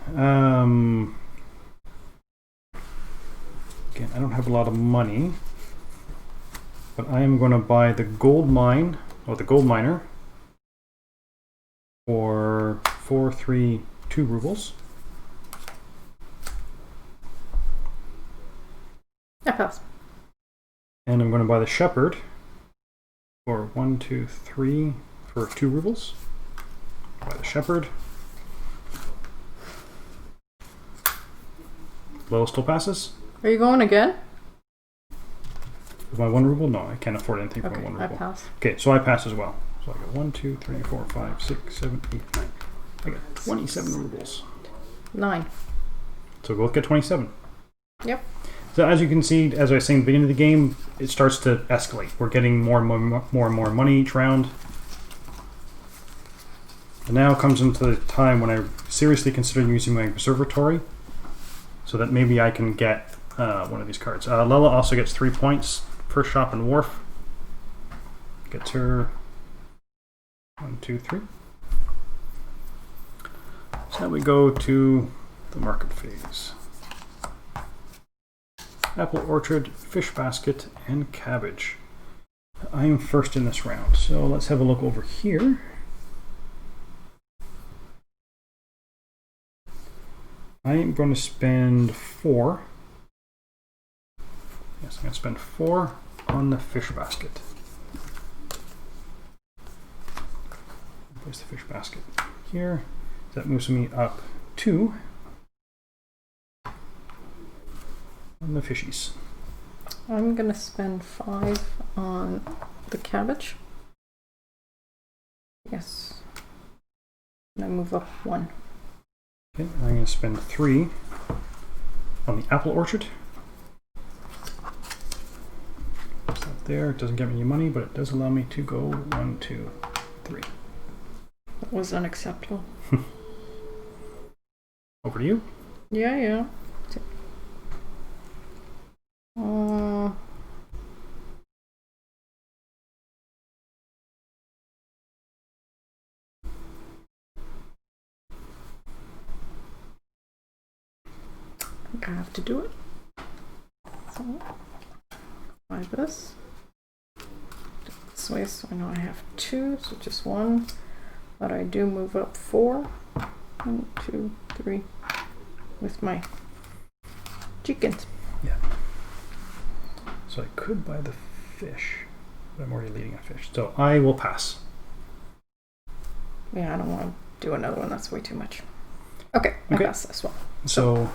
Again, I don't have a lot of money, but I am going to buy the gold mine, or the gold miner, for 432 rubles. I pass. And I'm going to buy the shepherd for 1, 2, 3 for 2 rubles. Buy the shepherd. Lella still passes. Are you going again? With my 1 ruble? No, I can't afford anything for Okay, my 1 I ruble. pass. Okay, so I pass as well. So I got 1, 2, 3, 4, 5, 6, 7, 8, 9. I got 27 rubles. 9. So we'll get 27. Yep. So as you can see, as I was saying at the beginning of the game, it starts to escalate. We're getting more and more money each round. And now comes into the time when I seriously consider using my observatory, so that maybe I can get one of these cards. Lella also gets 3 points per shop and wharf. Gets her 1, 2, 3. So now we go to the market phase. Apple orchard, fish basket, and cabbage. I am first in this round, so let's have a look over here. I am going to spend 4. Yes, I'm going to spend 4 on the fish basket. Place the fish basket here. That moves me up 2 on the fishies. I'm gonna spend 5 on the cabbage. Yes. And I move up 1. Okay, I'm going to spend 3 on the apple orchard. It's up there. It doesn't get me any money, but it does allow me to go 1, 2, 3. That was unacceptable. Over to you. Yeah. I think I have to do it. So, buy this. This way, so I know I have 2, so just 1. But I do move up 4. 1, 2, 3 with my chickens. Yeah. So I could buy the fish, but I'm already leading a fish. So I will pass. Yeah, I don't want to do another one. That's way too much. Okay, I pass this one. So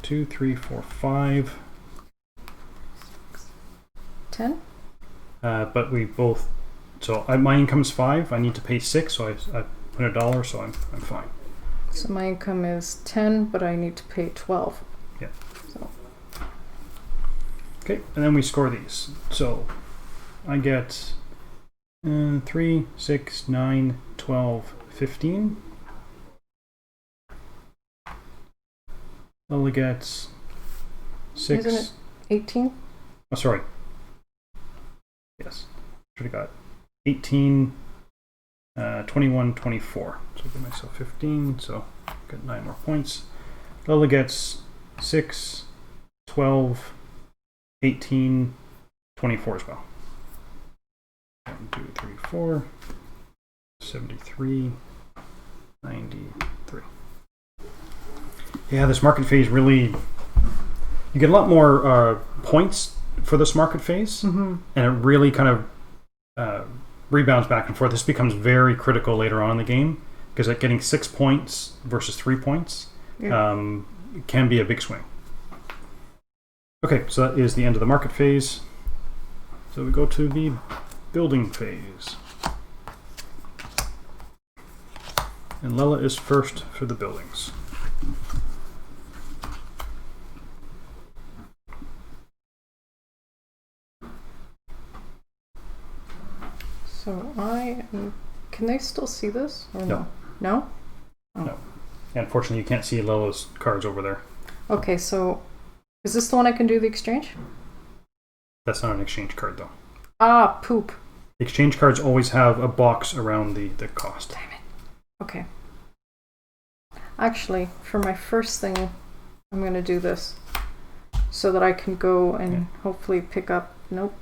2, 3, 4, 5. 10? But we both... So my income's 5. I need to pay 6, so I put $1, so I'm fine. So my income is 10, but I need to pay 12. Yeah. So. Okay, and then we score these. So I get 3, 6, 9, 12, 15. Lella gets 6. Isn't it 18? Oh, sorry. Yes. Should have got 18, 21, 24. So I give myself 15, so got 9 more points. Lella gets 6, 12, 18, 24 as well. 1, 2, 3, 4, 73, 93. Yeah, this market phase really... You get a lot more points for this market phase, and it really kind of rebounds back and forth. This becomes very critical later on in the game, because getting 6 points versus 3 points can be a big swing. Okay, so that is the end of the market phase. So we go to the building phase. And Lella is first for the buildings. So I am... Can they still see this? Or No. No? Oh. No. Unfortunately, you can't see Lella's cards over there. Okay, so is this the one I can do the exchange? That's not an exchange card, though. Ah, poop. Exchange cards always have a box around the cost. Damn it. Okay. Actually, for my first thing, I'm going to do this so that I can go and hopefully pick up... Nope.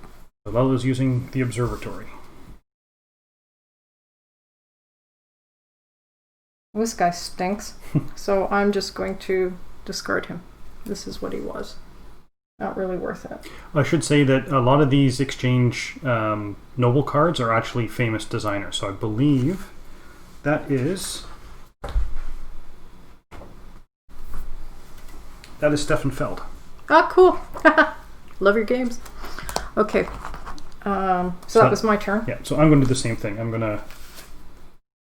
So Lella's using the observatory. This guy stinks. So I'm just going to discard him. This is what he was. Not really worth it. I should say that a lot of these exchange noble cards are actually famous designers. So I believe that is Stefan Feld. Ah, cool. Love your games. Okay. So that was my turn. Yeah, so I'm going to do the same thing. I'm going to...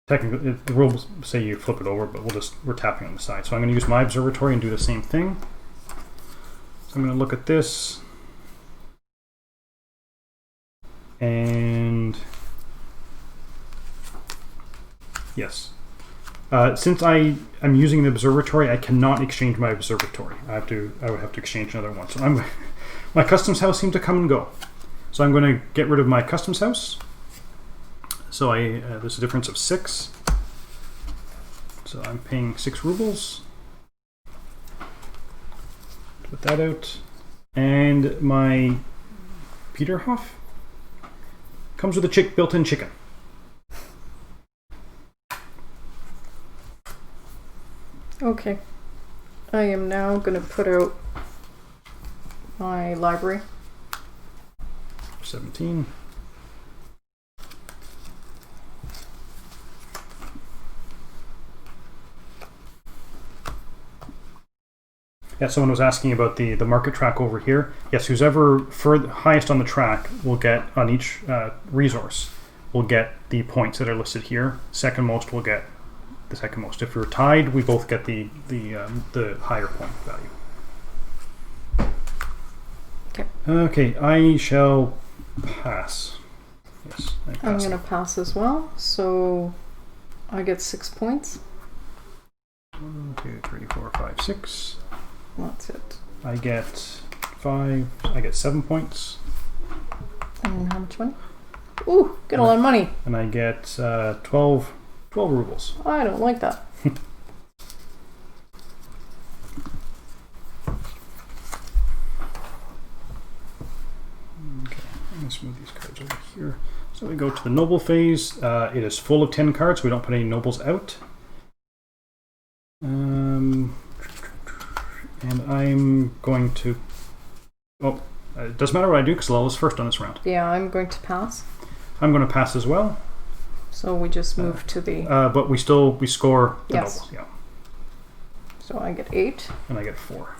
Technically, the rules say you flip it over, but we're tapping on the side. So I'm going to use my observatory and do the same thing. So I'm going to look at this. And yes. Since I am using the observatory, I cannot exchange my observatory. I would have to exchange another one. So my customs house seems to come and go. So I'm going to get rid of my customs house. So there's a difference of 6. So I'm paying 6 rubles. Put that out. And my Peterhof comes with a built-in chicken. Okay. I am now going to put out my library. 17. Yeah, someone was asking about the market track over here. Yes, who's ever highest on the track will get, on each resource, will get the points that are listed here. Second most will get the second most. If we're tied, we both get the higher point value. Okay. Okay, I shall pass. Yes, I'm going to pass as well. So I get 6 points. 1, 2, 3, 4, 5, 6. That's it. I get 5. I get 7 points. And how much money? Ooh, get a lot of money. And I get 12 rubles. I don't like that. Okay, I'm going to smooth these cards over here. So we go to the noble phase. It is full of 10 cards. We don't put any nobles out. And I'm going to... Oh, It doesn't matter what I do because Lella's first on this round. Yeah, I'm going to pass. I'm going to pass as well. So we just move to the... but we score the Yes. nobles. Yeah. So I get 8. And I get 4.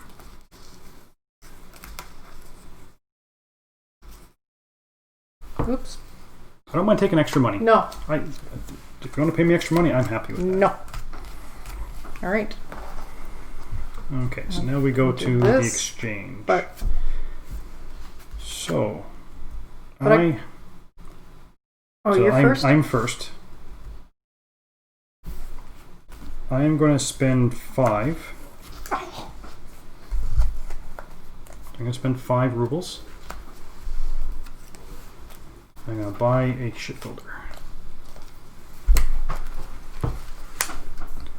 Oops. I don't mind taking extra money. No. If you want to pay me extra money, I'm happy with that. No. All right. Okay, so now we go to the exchange. But so, you're first? I'm first. I am going to spend 5. Oh. I'm going to spend 5 rubles. I'm going to buy a shipbuilder.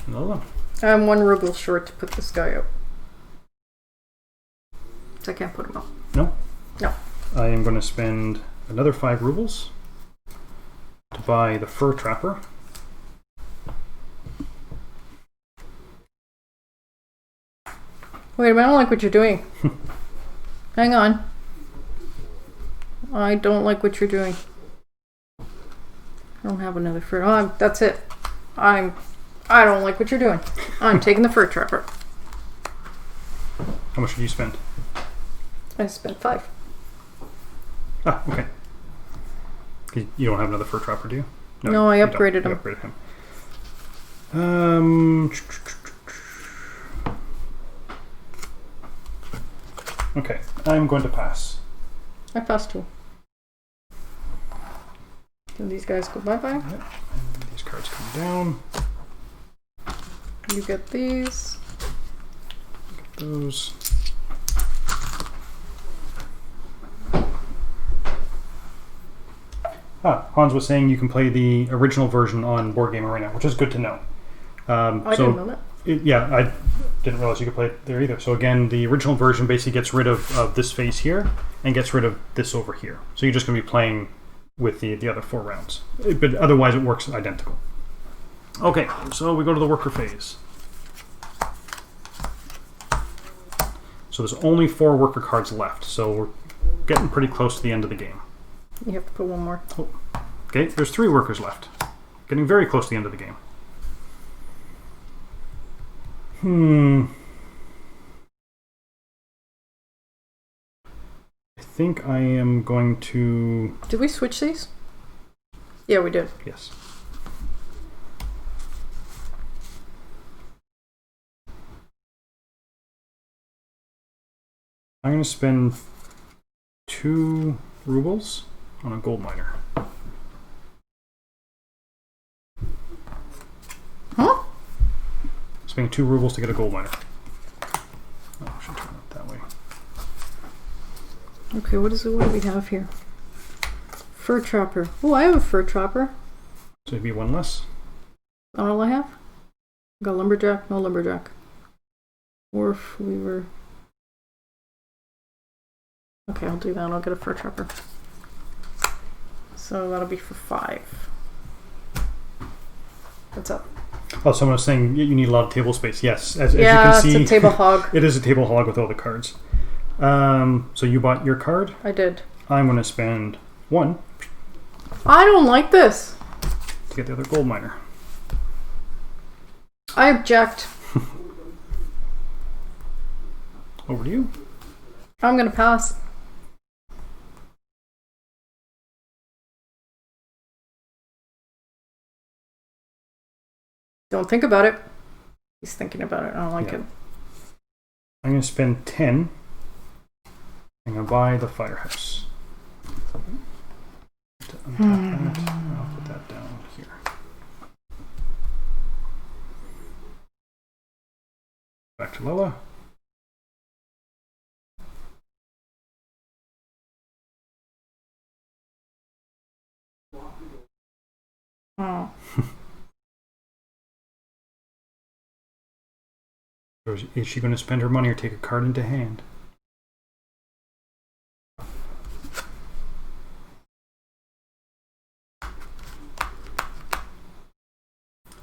Lella. I'm 1 ruble short to put this guy up. So I can't put him up. No? No. I am going to spend another 5 rubles to buy the fur trapper. Wait a minute, I don't like what you're doing. Hang on. I don't like what you're doing. I don't have another fur. Oh, that's it. I don't like what you're doing. I'm taking the fur trapper. How much did you spend? I spent 5. Ah, okay. You don't have another fur trapper, do you? No, I upgraded him. You upgraded him. Okay, I'm going to pass. I passed 2. Do these guys go bye-bye? Yep. And these cards come down. You get these. Get those. Hans was saying you can play the original version on Board Game Arena, which is good to know. I didn't know that. Yeah, I didn't realize you could play it there either. So again, the original version basically gets rid of this phase here and gets rid of this over here. So you're just going to be playing with the other 4 rounds. But otherwise it works identical. Okay, so we go to the worker phase. So there's only 4 worker cards left. So we're getting pretty close to the end of the game. You have to put 1 more. Oh. Okay, there's 3 workers left. Getting very close to the end of the game. I think I am going to... Did we switch these? Yeah, we did. Yes. I'm going to spend 2 rubles on a gold miner. Huh? Spending 2 rubles to get a gold miner. Oh, I should turn it that way. Okay, what do we have here? Fur trapper. Oh, I have a fur trapper. So it'd be 1 less. That's all I have? Got lumberjack? No lumberjack. Wharf, weaver. Okay, I'll do that. I'll get a fur trapper. So that'll be for 5. What's up? Oh, someone was saying you need a lot of table space. Yes, as you Yeah, can see, it's a table hog. It is a table hog with all the cards. So you bought your card. I did. I'm going to spend 1 I don't like this. to get the other gold miner. I object. Over to you. I'm gonna pass. Don't think about it. He's thinking about it. I don't like it. I'm going to spend 10. I'm going to buy the firehouse. To untap that, I'll put that down here. Back to Lella. Oh. Or is she going to spend her money or take a card into hand?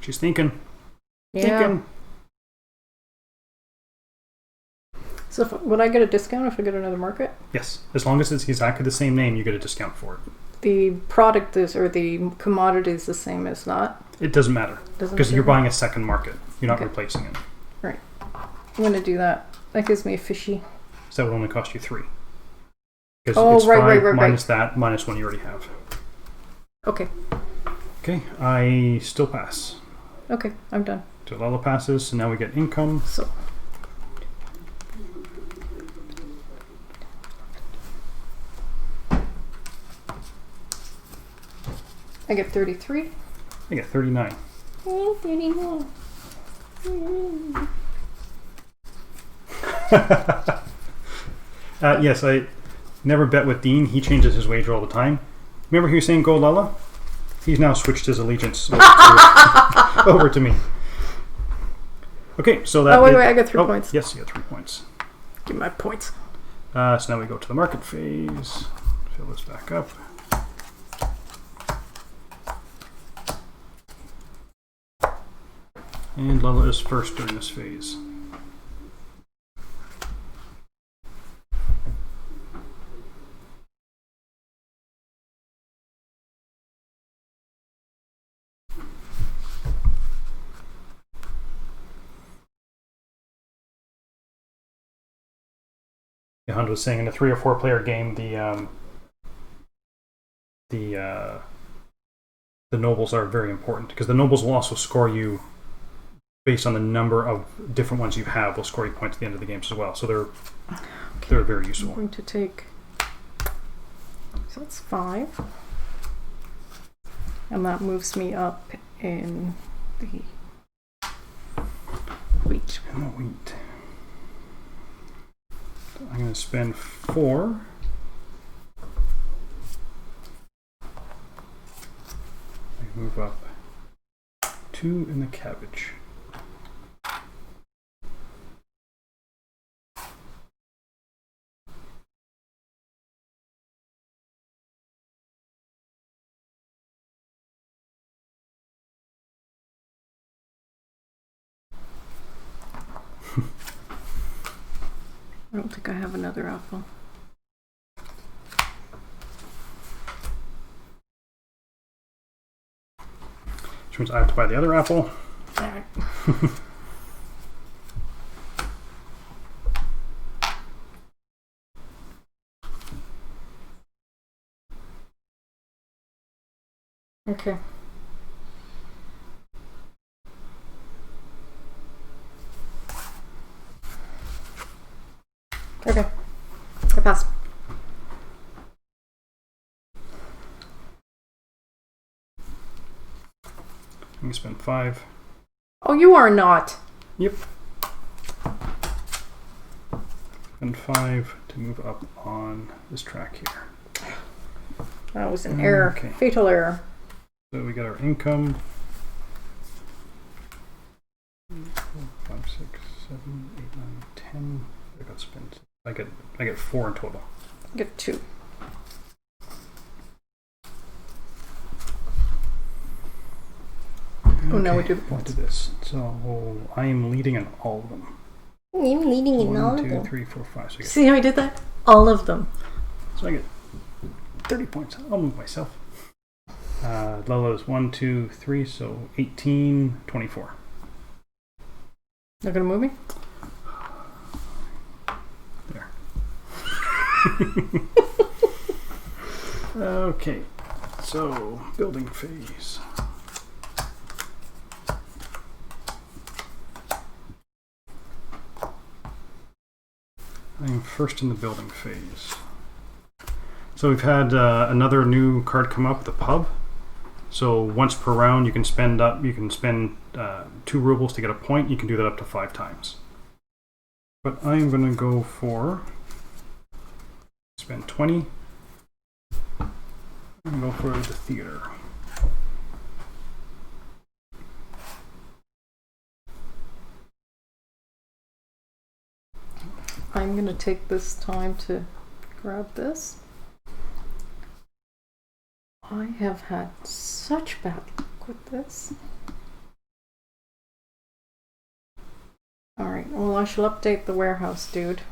She's thinking. Yeah. Thinking. So would I get a discount if I get another market? Yes, as long as it's exactly the same name, you get a discount for it. The product is, or the commodity is the same as that? It doesn't matter. Because you're buying a second market. You're not replacing it. Right. I'm going to do that. That gives me a fishy. So that would only cost you 3. Because it's 5 minus that, minus 1 you already have. Okay. Okay, I still pass. Okay, I'm done. So Lella passes, so now we get income. So. I get 33. I get 39. 39. Yes, I never bet with Dean. He changes his wager all the time. Remember he was saying go Lella? He's now switched his allegiance over to me. Okay, so that... Oh, wait, I got 3 points. Yes, you got 3 points. Give me my points. So now we go to the market phase. Fill this back up. And Lella is first during this phase. Hunt was saying in a 3 or 4 player game, the nobles are very important because the nobles will also score you based on the number of different ones you have. They'll score you points at the end of the games as well. So they're very useful. I'm going to take. So that's 5, and that moves me up in the wheat. And the wheat. I'm going to spend 4. I move up 2 in the cabbage. I don't think I have another apple. Which means I have to buy the other apple. Alright. Okay. Okay. I pass. I'm going to spend 5. Oh, you are not. Yep. Spend 5 to move up on this track here. That was an error. Okay. Fatal error. So we got our income. 4, 5, 6, 7, 8, 9, 10. I got spent. I get 4 in total. I get 2. Oh, now we do the points. Do this. So I am leading in all of them. I'm leading in all of 1, them. 2, 3, 4, 5. So See how I did that? All of them. So I get 30 points. I'll move myself. Lella's 1, 2, 3, so 18, 24. They're gonna move me? There. Okay, so building phase. I'm first in the building phase. So we've had another new card come up, the pub. So once per round, you can spend 2 rubles to get a point. You can do that up to 5 times. But I'm going to go for spend 20. I'm going to go for the theater. I'm going to take this time to grab this. I have had such bad luck with this. Alright, well I shall update the warehouse dude.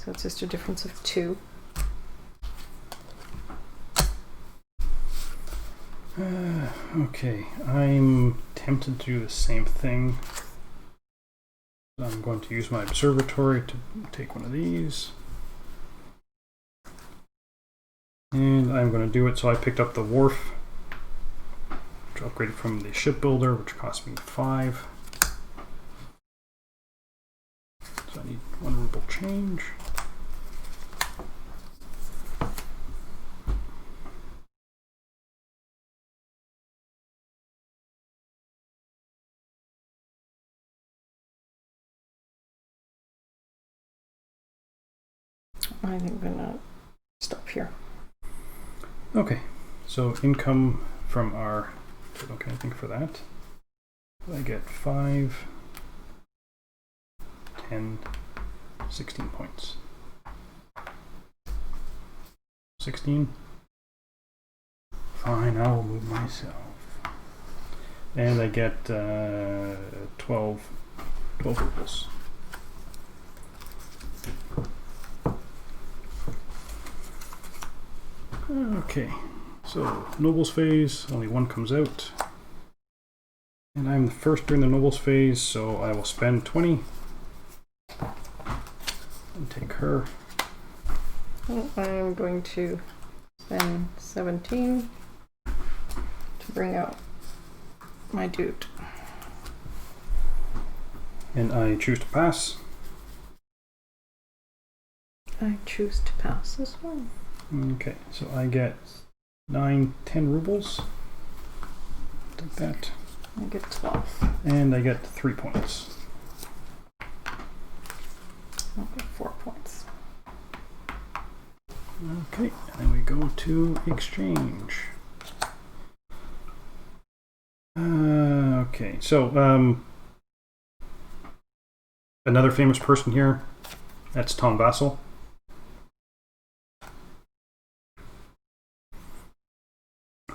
So it's just a difference of 2. Okay, I'm tempted to do the same thing. I'm going to use my observatory to take one of these. And I'm going to do it, so I picked up the wharf, which I upgraded from the shipbuilder, which cost me 5. So I need 1 ruble change. I think I'm gonna stop here. Okay, so income from our, okay, I think for that, I get 5, 10, 16 points. 16? Fine, I will move myself. And I get 12 rubles. Okay, so Nobles phase, only 1 comes out. And I'm the first during the Nobles phase, so I will spend 20 and take her. I'm going to spend 17 to bring out my dude. And I choose to pass. I choose to pass as well. Okay, so I get 9, 10 rubles. Take that. I get 12. And I get 3 points. I'll get 4 points. Okay, and then we go to exchange. Okay, so another famous person here. That's Tom Vassal.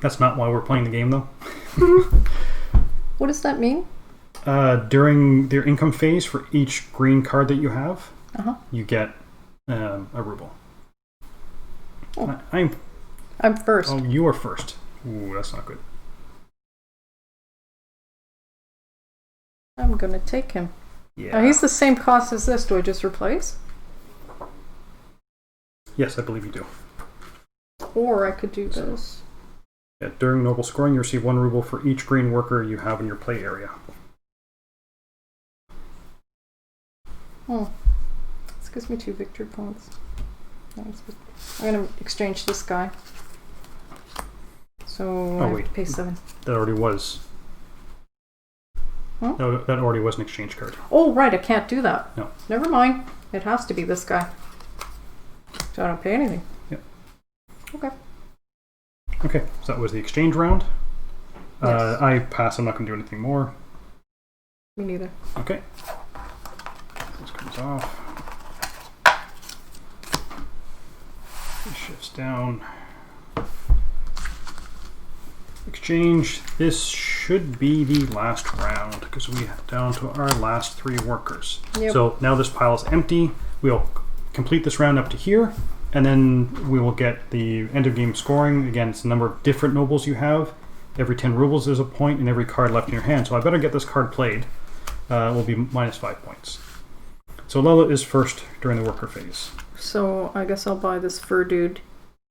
That's not why we're playing the game, though. What does that mean? During their income phase, for each green card that you have, you get a ruble. Oh. I'm first. Oh, you are first. Ooh, that's not good. I'm gonna take him. Yeah. Oh, he's the same cost as this. Do I just replace? Yes, I believe you do. Or I could do this. Yeah, during noble scoring, you receive 1 ruble for each green worker you have in your play area. Oh, this gives me 2 victory points. I'm gonna exchange this guy. So I have to pay 7. That already was. Huh? No, that already was an exchange card. Oh, right, I can't do that. No. Never mind. It has to be this guy. So I don't pay anything. Yep. Okay. Okay, so that was the exchange round. Yes. I pass. I'm not going to do anything more. Me neither. Okay. This comes off. This shifts down. Exchange. This should be the last round because we are down to our last 3 workers. Yep. So now this pile is empty. We'll complete this round up to here, and then we will get the end of game scoring. Again, it's the number of different nobles you have. Every 10 rubles is a point, and every card left in your hand. So I better get this card played. Will be minus 5 points. So Lella is first during the worker phase. So I guess I'll buy this fur dude.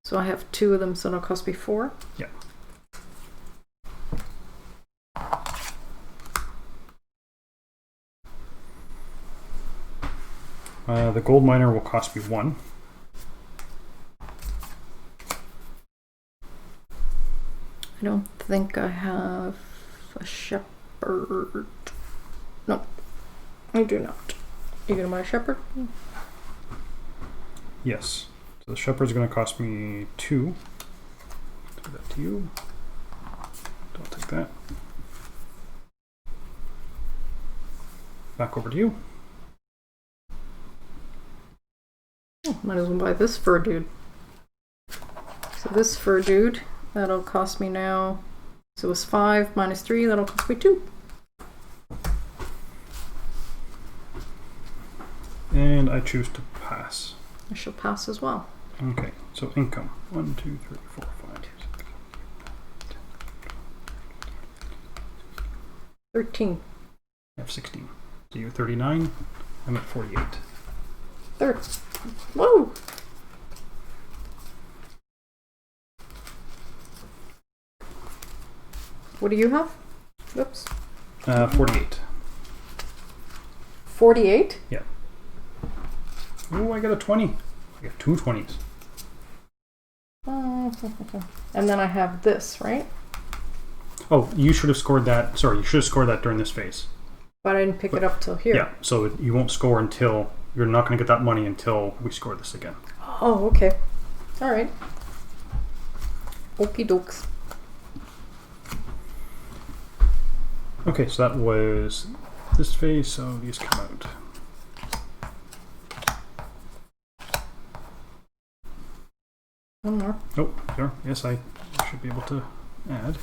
So I have 2 of them, so it'll cost me 4. Yeah. The gold miner will cost me 1. I don't think I have a shepherd. No, I do not. You gonna buy a shepherd? Yes. So the shepherd's going to cost me 2. Give that to you. Don't take that. Back over to you. Oh, might as well buy this fur dude. So this fur dude, that'll cost me now. So it's 5 minus 3, that'll cost me 2. And I choose to pass. I shall pass as well. Okay, so income. 1, 2, 3, 4, 5, 6. 13. I have 16. So you're 39. I'm at 48. Third. Whoa! What do you have? Whoops. 48. 48? Yeah. Oh, I got a 20. I got 2 20s. And then I have this, right? Oh, you should have scored that. Sorry, you should have scored that during this phase. But I didn't pick it up till here. Yeah, so you won't score until... You're not going to get that money until we score this again. Oh, okay. All right. Okie dokes. Okay, so that was this phase, so these come out. One more. Oh, sure. Yes, I should be able to add.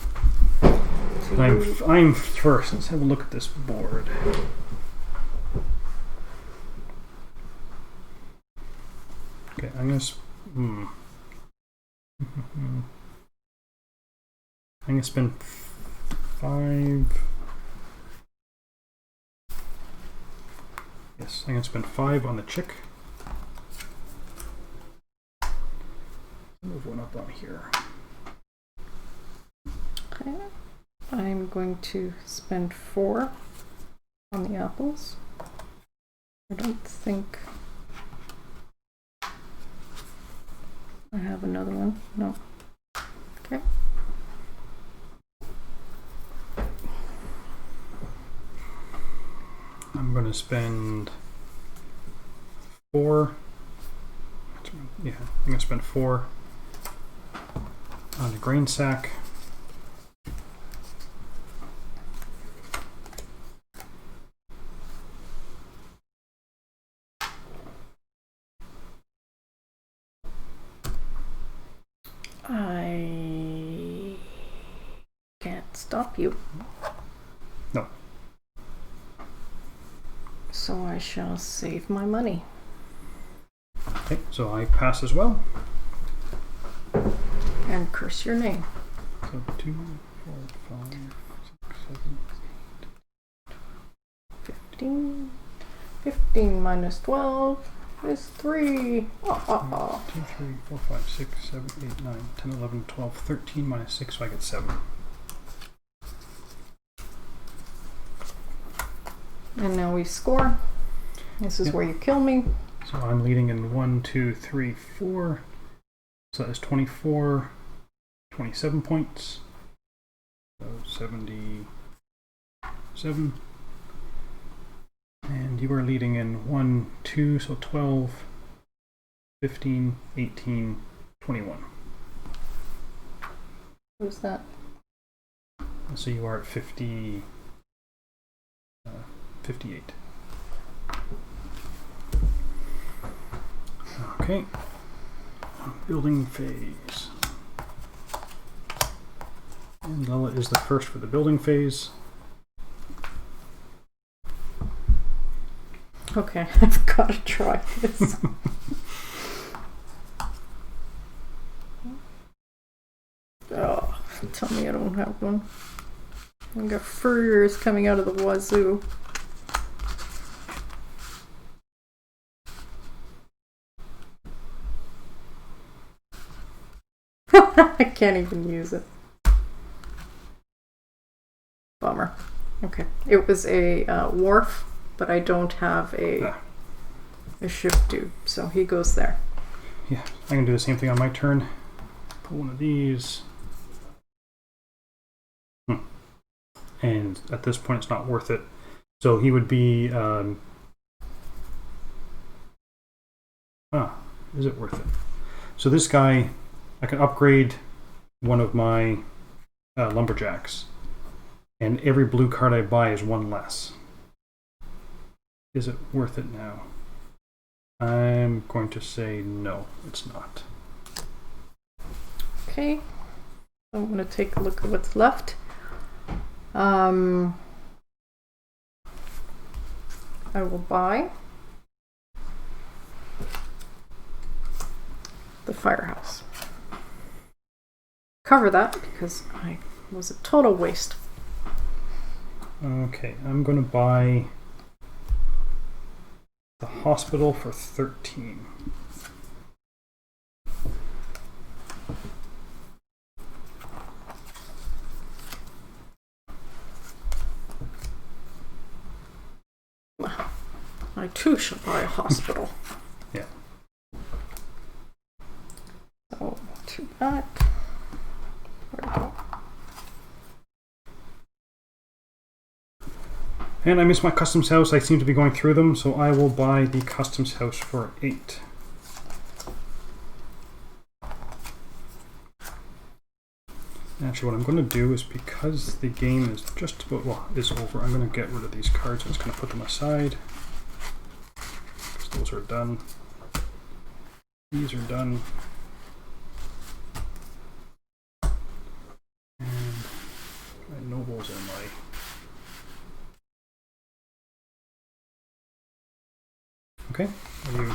I'm first. Let's have a look at this board. Okay, I'm gonna. I'm gonna spend 5. Yes, I'm gonna spend 5 on the chick. Move one up on here. Okay. I'm going to spend 4 on the apples. I don't think I have another one. No. Okay. I'm going to spend 4. Yeah, I'm going to spend 4 on the grain sack. I can't stop you. No. So I shall save my money. Okay, so I pass as well. And curse your name. So 2, 4, 5, 6, 7, 15. 15 minus 12 is 3. 2, 3, 4, 5, 6, 7, 8, 9, 10, 11, 12, 13 minus 6, so I get 7. And now we score. This is where you kill me. So I'm leading in 1, 2, 3, 4. So that is 24, 27 points. So 77. And you are leading in 1, 2, so 12, 15, 18, 21. Who's that? So you are at 50, 58. Okay. Building phase. And Lella is the first for the building phase. Okay, I've got to try this. Oh, tell me I don't have one. I've got furriers coming out of the wazoo. I can't even use it. Bummer. Okay, it was a wharf, but I don't have a shift dude, so he goes there. Yeah, I can do the same thing on my turn. Pull one of these. And at this point, it's not worth it. So he would be. Is it worth it? So this guy, I can upgrade one of my lumberjacks, and every blue card I buy is 1 less. Is it worth it now? I'm going to say no, it's not. Okay, I'm going to take a look at what's left. I will buy the firehouse. Cover that because I was a total waste. Okay, I'm going to buy the hospital for 13. I too shall buy a hospital. Yeah. So, to that. Where'd it go? And I missed my customs house. I seem to be going through them, so I will buy the customs house for 8. Actually, what I'm going to do is, because the game is just about, well, is over, I'm going to get rid of these cards. I'm just going to put them aside. Because those are done. These are done. And my nobles are my... Okay, are you...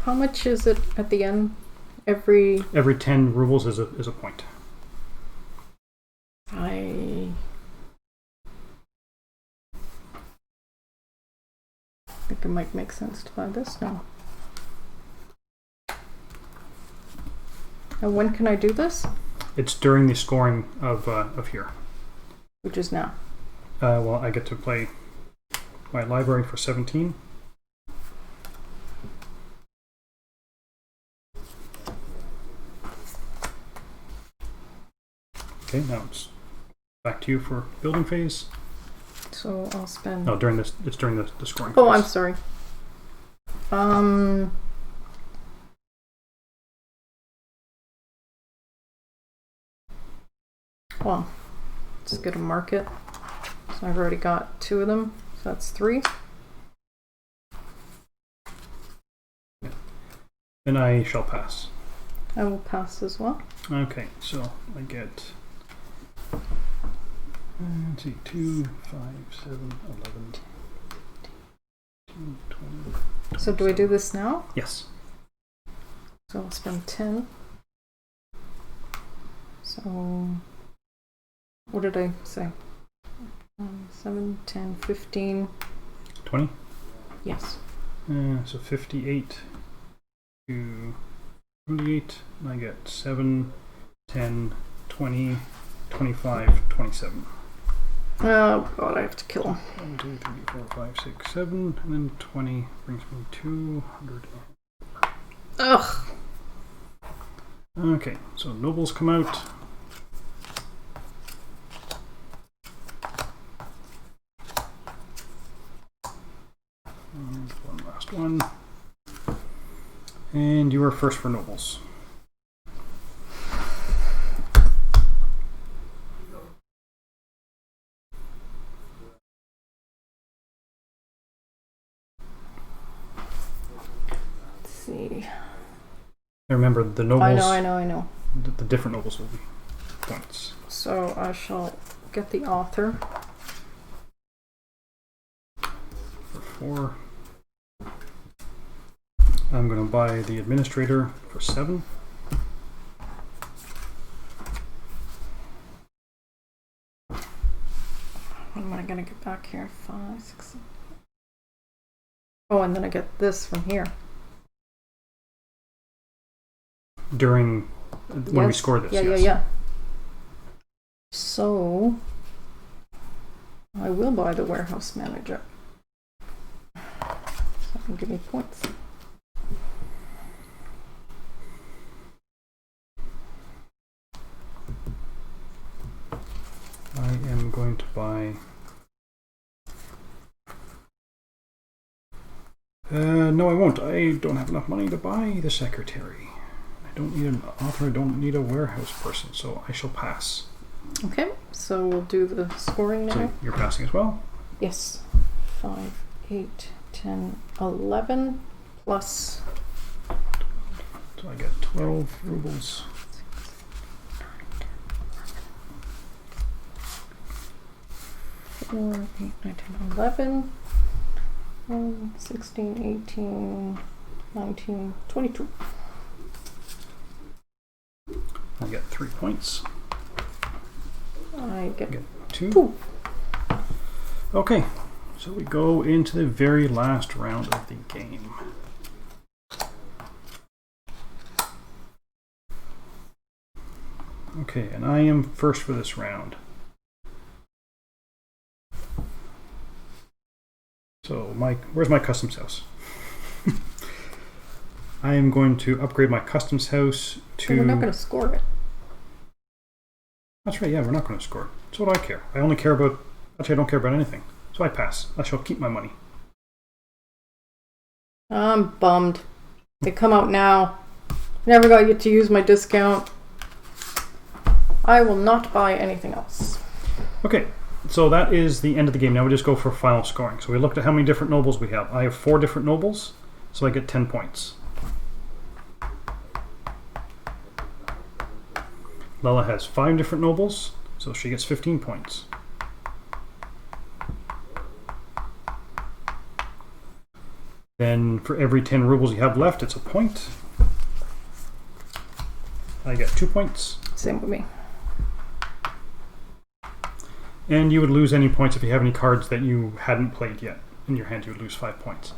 How much is it at the end? Every 10 rubles is a point. I think it might make sense to buy this now. And when can I do this? It's during the scoring of here. Which is now. Well, I get to play my library for 17. Okay, now it's back to you for building phase. So I'll spend. No, during this, it's during the scoring Oh, phase. I'm sorry. Well, let's get a market. So I've already got 2 of them. So that's 3. Then I shall pass. I will pass as well. Okay, so I get. Let's see, 2, 5, 7, 11, 20. So do I do this now? Yes. So I'll spend 10. So what did I say? 7, 10, 15. 20? Yes. So 58 to 28. And I get 7, 10, 20, 25, 27. Oh god, I have to kill him. 1, 2, 3, 4, 5, 6, 7, and then 20 brings me 200. Ugh. Okay, so nobles come out. And one last one. And you are first for nobles. Let's see. Remember, the nobles. I know. The different nobles will be points. So I shall get the author. For 4. I'm going to buy the administrator for 7. When am I going to get back here? 5, 6, 7. Oh, and then I get this from here. During when we score this. Yeah. So I will buy the warehouse manager. So it can give me points. I am going to buy. No, I won't. I don't have enough money to buy the secretary. I don't need an author. I don't need a warehouse person, so I shall pass. Okay, so we'll do the scoring now. So you're passing as well? Yes. 5, 8, 10, 11 plus. So I get 12 rubles. 4, 8, 9, 10, 11. 16, 18, 19, 22. I get 3 points. I get 2. Okay, so we go into the very last round of the game. Okay, and I am first for this round. So, where's my customs house? I am going to upgrade my customs house to... We're not going to score it. That's right, yeah, we're not going to score it. So what do I care? I only care about... Actually, I don't care about anything. So I pass. I shall keep my money. I'm bummed. They come out now. Never got you to use my discount. I will not buy anything else. Okay, so that is the end of the game. Now we just go for final scoring. So we looked at how many different nobles we have. I have 4 different nobles, so I get 10 points. Lella has 5 different nobles, so she gets 15 points. Then for every 10 rubles you have left, it's a point. I get 2 points. Same with me. And you would lose any points if you have any cards that you hadn't played yet. In your hand, you would lose 5 points.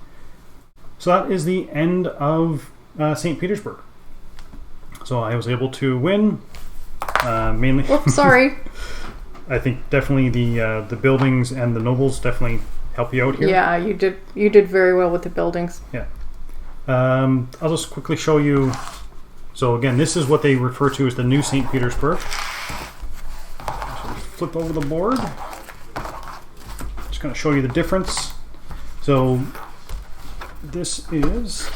So that is the end of St. Petersburg. So I was able to win, mainly... Whoops, sorry. I think definitely the buildings and the nobles definitely help you out here. Yeah, you did very well with the buildings. Yeah. I'll just quickly show you. So again, this is what they refer to as the new St. Petersburg. So flip over the board. Just going to show you the difference. So this is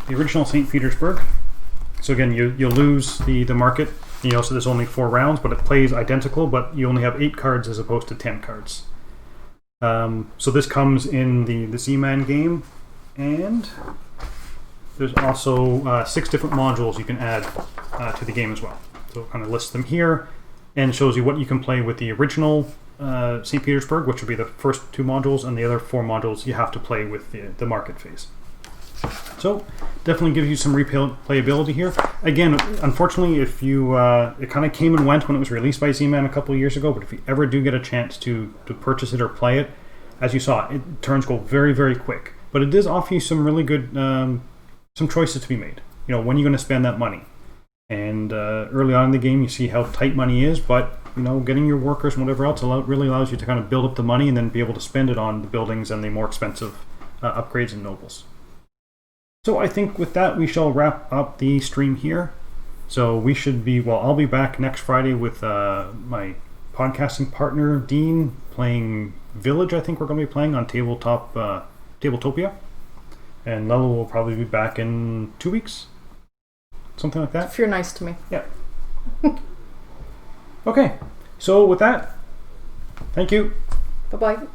the original St. Petersburg. So again, you'll lose the market. You know, so there's only 4 rounds, but it plays identical, but you only have 8 cards as opposed to 10 cards. So this comes in the Z-Man game, and there's also 6 different modules you can add to the game as well. So it kind of lists them here and shows you what you can play with the original St. Petersburg, which would be the first 2 modules, and the other 4 modules you have to play with the market phase. So definitely gives you some replayability here. Again, unfortunately, if you it kind of came and went when it was released by Z-Man a couple of years ago, but if you ever do get a chance to purchase it or play it, as you saw, turns go very, very quick. But it does offer you some really good some choices to be made. You know, when you're going to spend that money. And early on in the game, you see how tight money is, but you know, getting your workers and whatever else really allows you to kind of build up the money and then be able to spend it on the buildings and the more expensive upgrades and nobles. So I think with that, we shall wrap up the stream here. So we should be, well, I'll be back next Friday with my podcasting partner, Dean, playing Village. I think we're going to be playing on Tabletopia. And Lella will probably be back in 2 weeks. Something like that. If you're nice to me. Yeah. Okay. So with that, thank you. Bye-bye.